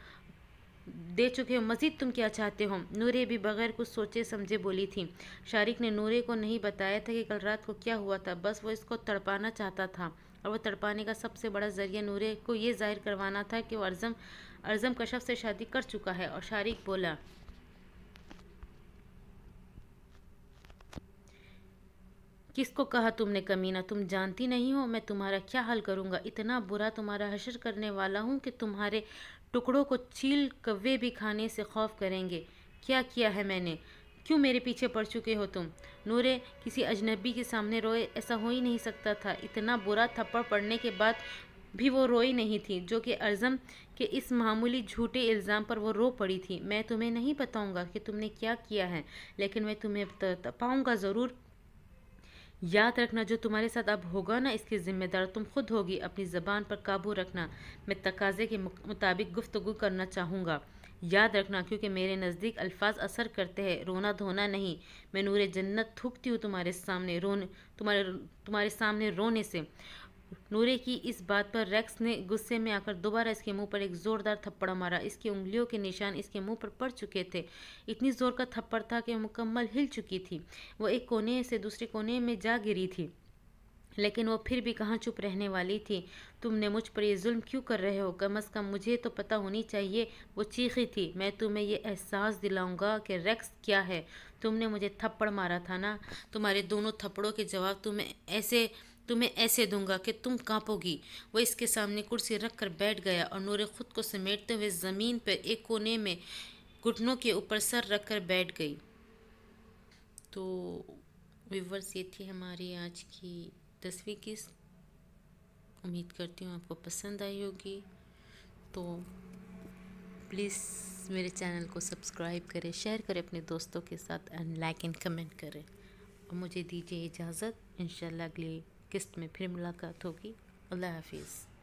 مزید تم کیا چاہتے ہو؟ نورے بھی بغیر کچھ سوچے سمجھے بولی تھی۔ شارق نے نورے کو نہیں بتایا تھا کہ کل رات کو کیا ہوا تھا، بس وہ اس کو تڑپانا چاہتا تھا اور وہ تڑپانے کا سب سے بڑا ذریعہ نورے کو یہ ظاہر کروانا تھا کہ وہ ارزم کشف سے شادی کر چکا ہے۔ اور شارق بولا کس کو کہا تم نے کمینہ؟ تم جانتی نہیں ہو میں تمہارا کیا حال کروں گا؟ اتنا برا تمہارا حشر کرنے والا ہوں کہ تمہارے ٹکڑوں کو چیل کوے بھی کھانے سے خوف کریں گے۔ کیا کیا ہے میں نے؟ کیوں میرے پیچھے پڑ چکے ہو تم؟ نورے کسی اجنبی کے سامنے روئے، ایسا ہو ہی نہیں سکتا تھا۔ اتنا برا تھپڑ پڑنے کے بعد بھی وہ روئی نہیں تھی، جو کہ ارزم کے اس معمولی جھوٹے الزام پر وہ رو پڑی تھی۔ میں تمہیں نہیں بتاؤں گا کہ تم نے کیا کیا ہے، لیکن میں تمہیں پاؤں گا ضرور۔ یاد رکھنا جو تمہارے ساتھ اب ہوگا نا، اس کی ذمہ دار تم خود ہوگی۔ اپنی زبان پر قابو رکھنا، میں تقاضے کے مطابق گفتگو کرنا چاہوں گا۔ یاد رکھنا، کیونکہ میرے نزدیک الفاظ اثر کرتے ہیں، رونا دھونا نہیں۔ میں نور جنت تھوکتی ہوں تمہارے سامنے رونے سے۔ نورے کی اس بات پر ریکس نے غصے میں آ کر دوبارہ اس کے منہ پر ایک زوردار تھپڑ مارا۔ اس کی انگلیوں کے نشان اس کے منہ پر پڑ چکے تھے۔ اتنی زور کا تھپڑ تھا کہ مکمل ہل چکی تھی۔ وہ ایک کونے سے دوسرے کونے میں جا گری تھی، لیکن وہ پھر بھی کہاں چپ رہنے والی تھی۔ تم نے مجھ پر یہ ظلم کیوں کر رہے ہو؟ کم از کم مجھے تو پتہ ہونی چاہیے، وہ چیخی تھی۔ میں تمہیں یہ احساس دلاؤں گا کہ ریکس کیا ہے۔ تم نے مجھے تھپڑ مارا تھا نا، تمہارے دونوں تھپڑوں کے جواب تمہیں ایسے دوں گا کہ تم کانپو گی۔ وہ اس کے سامنے کرسی رکھ کر بیٹھ گیا اور نورے خود کو سمیٹتے ہوئے زمین پر ایک کونے میں گھٹنوں کے اوپر سر رکھ کر بیٹھ گئی۔ تو ویورز، یہ تھی ہماری آج کی 10ویں قسط۔ امید کرتی ہوں آپ کو پسند آئی ہوگی۔ تو پلیز میرے چینل کو سبسکرائب کریں، شیئر کریں اپنے دوستوں کے ساتھ، اینڈ لائک اینڈ کمنٹ کریں۔ اور مجھے دیجیے اجازت، انشاءاللہ اگلی قسط میں پھر ملاقات ہوگی۔ اللہ حافظ۔